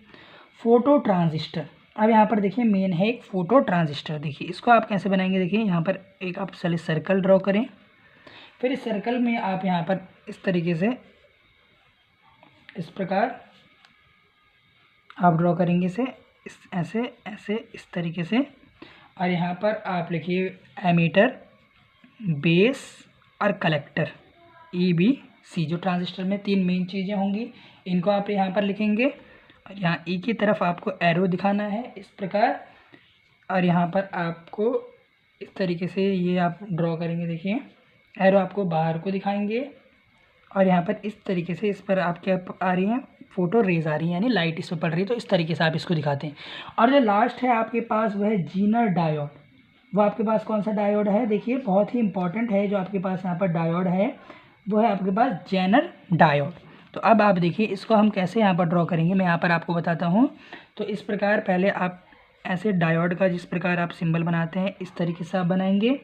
Photo transistor. अब यहाँ पर देखिए मेन है एक फोटो ट्रांजिस्टर। देखिए इसको आप कैसे बनाएंगे? देखिए यहाँ पर एक आप चलिए सर्कल ड्रॉ करें, फिर इस सर्कल में आप यहाँ पर इस तरीके से इस प्रकार आप ड्रॉ करेंगे इसे ऐसे ऐसे इस तरीके से। और यहाँ पर आप लिखिए एमीटर, बेस और कलेक्टर, ई बी सी। जो ट्रांजिस्टर में 3 मेन चीज़ें होंगी इनको आप यहाँ पर लिखेंगे और यहाँ ई की तरफ आपको एरो दिखाना है इस प्रकार। और यहाँ पर आपको इस तरीके से ये आप ड्रॉ करेंगे। देखिए एरो आपको बाहर को दिखाएंगे और यहाँ पर इस तरीके से इस पर आप क्या आ रही हैं? फोटो रेज आ रही है, यानी लाइट इस पर पड़ रही है। तो इस तरीके से आप इसको दिखाते हैं। और जो लास्ट है आपके पास वो है जीनर डायोड। वो आपके पास कौन सा डायोड है? देखिए बहुत ही इंपॉर्टेंट है जो आपके पास यहाँ पर डायोड है, वो है आपके पास जेनर डायोड। तो अब आप देखिए इसको हम कैसे यहाँ पर ड्रॉ करेंगे, मैं यहाँ पर आपको बताता हूँ। तो इस प्रकार पहले आप ऐसे डायोड का जिस प्रकार आप सिंबल बनाते हैं इस तरीके से आप बनाएंगे,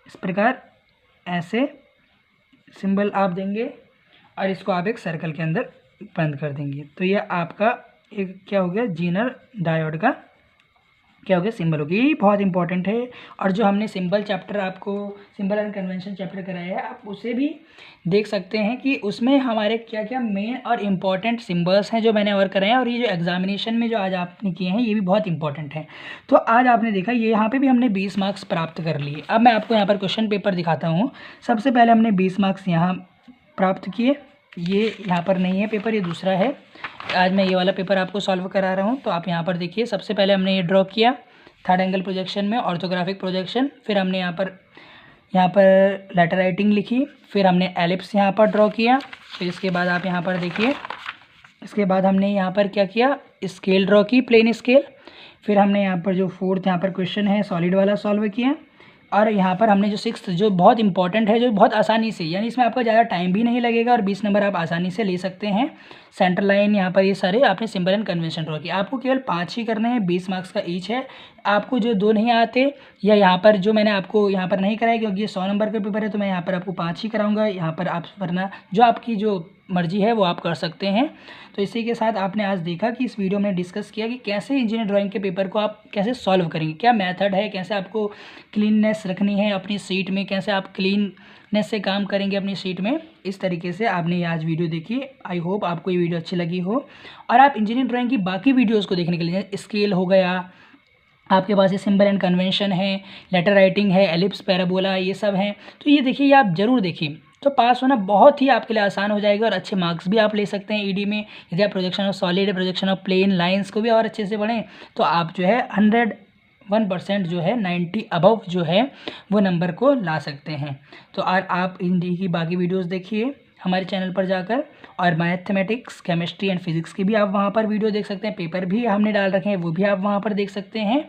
इस प्रकार ऐसे सिंबल आप देंगे और इसको आप एक सर्कल के अंदर बंद कर देंगे। तो ये आपका एक क्या हो गया? जीनर डायोड का क्या हो गया? सिंबल हो गया। ये बहुत इंपॉर्टेंट है। और जो हमने सिंबल चैप्टर आपको सिंबल एंड कन्वेंशन चैप्टर कराया है, आप उसे भी देख सकते हैं कि उसमें हमारे क्या क्या मेन और इम्पॉर्टेंट सिंबल्स हैं जो मैंने और कराए हैं। और ये जो एग्जामिनेशन में जो आज आपने किए हैं ये भी बहुत इंपॉर्टेंट है। तो आज आपने देखा ये यहाँ पे भी हमने 20 मार्क्स प्राप्त कर लिए। अब मैं आपको यहाँ पर क्वेश्चन पेपर दिखाता हूँ। सबसे पहले हमने 20 मार्क्स यहाँ प्राप्त किए। ये यहाँ पर नहीं है पेपर, ये दूसरा है। आज मैं ये वाला पेपर आपको सॉल्व करा रहा हूँ। तो आप यहाँ पर देखिए सबसे पहले हमने ये ड्रॉ किया थर्ड एंगल प्रोजेक्शन में ऑर्थोग्राफिक प्रोजेक्शन। फिर हमने यहाँ पर लेटर राइटिंग लिखी। फिर हमने एलिप्स यहाँ पर ड्रॉ किया। फिर इसके बाद आप यहाँ पर देखिए इसके बाद हमने यहाँ पर क्या किया? स्केल ड्रॉ की, प्लेन स्केल। फिर हमने यहाँ पर जो फोर्थ यहाँ पर क्वेश्चन है सॉलिड वाला सॉल्व किया। और यहाँ पर हमने जो सिक्स्थ जो बहुत इंपॉर्टेंट है, जो बहुत आसानी से, यानी इसमें आपका ज़्यादा टाइम भी नहीं लगेगा और 20 नंबर आप आसानी से ले सकते हैं। सेंटर लाइन यहाँ पर ये सारे आपने सिंबल एंड कन्वेंशन ड्रॉ किया। आपको केवल 5 ही करने हैं, 20 मार्क्स का ईच है। आपको जो 2 नहीं आते या यहाँ पर जो मैंने आपको यहाँ पर नहीं कराया क्योंकि ये 100 नंबर का पेपर है, तो मैं यहाँ पर आपको 5 ही कराऊंगा। यहाँ पर आप वरना जो आपकी जो मर्जी है वो आप कर सकते हैं। तो इसी के साथ आपने आज देखा कि इस वीडियो में डिस्कस किया कि कैसे इंजीनियर ड्राइंग के पेपर को आप कैसे सॉल्व करेंगे, क्या मेथड है, कैसे आपको क्लीननेस रखनी है अपनी सीट में, कैसे आप क्लीननेस से काम करेंगे अपनी सीट में। इस तरीके से आपने ये आज वीडियो देखी। आई होप आपको ये वीडियो अच्छी लगी हो। और आप इंजीनियर ड्राइंग की बाकी वीडियोज़ को देखने के लिए स्केल हो गया, आपके पास ये सिंबल एंड कन्वेंशन है, लेटर राइटिंग है, एलिप्स, पैराबोला, ये सब हैं। तो ये देखिए, ये आप ज़रूर देखिए, तो पास होना बहुत ही आपके लिए आसान हो जाएगा और अच्छे मार्क्स भी आप ले सकते हैं ईडी में। यदि आप projection of solid, projection of plane lines को भी और अच्छे से पढ़ें तो आप जो है 1% जो है 90 अबव जो है वो नंबर को ला सकते हैं। तो आप हिंदी की बाकी वीडियोस देखिए हमारे चैनल पर जाकर, और मैथमेटिक्स, केमिस्ट्री एंड फिजिक्स की भी आप वहाँ पर वीडियो देख सकते हैं, पेपर भी हमने डाल रखे हैं वो भी आप वहाँ पर देख सकते हैं।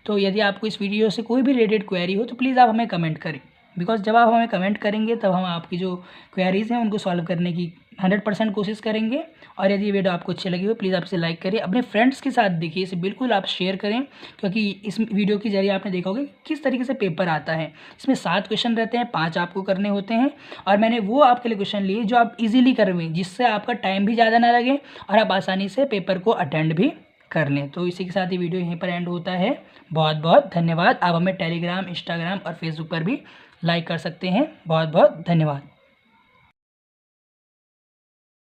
तो यदि आपको इस वीडियो से कोई भी रिलेटेड क्वेरी हो तो प्लीज़ आप हमें कमेंट करें, बिकॉज जब आप हमें कमेंट करेंगे तब हम आपकी जो क्वेरीज़ हैं उनको सॉल्व करने की 100% कोशिश करेंगे। और यदि वीडियो आपको अच्छी लगी हो प्लीज़ आप इसे लाइक करिए, अपने फ्रेंड्स के साथ देखिए, इसे बिल्कुल आप शेयर करें, क्योंकि इस वीडियो के जरिए आपने देखा होगा कि किस तरीके से पेपर आता है। इसमें 7 क्वेश्चन रहते हैं, 5 आपको करने होते हैं, और मैंने वो आपके लिए क्वेश्चन लिए जो आप इजीली करवें, जिससे आपका टाइम भी ज़्यादा ना लगे और आप आसानी से पेपर को अटेंड भी कर लें। तो इसी के साथ ही वीडियो यहीं पर एंड होता है। बहुत बहुत धन्यवाद। आप हमें टेलीग्राम, इंस्टाग्राम और फेसबुक पर भी लाइक कर सकते हैं। बहुत बहुत धन्यवाद।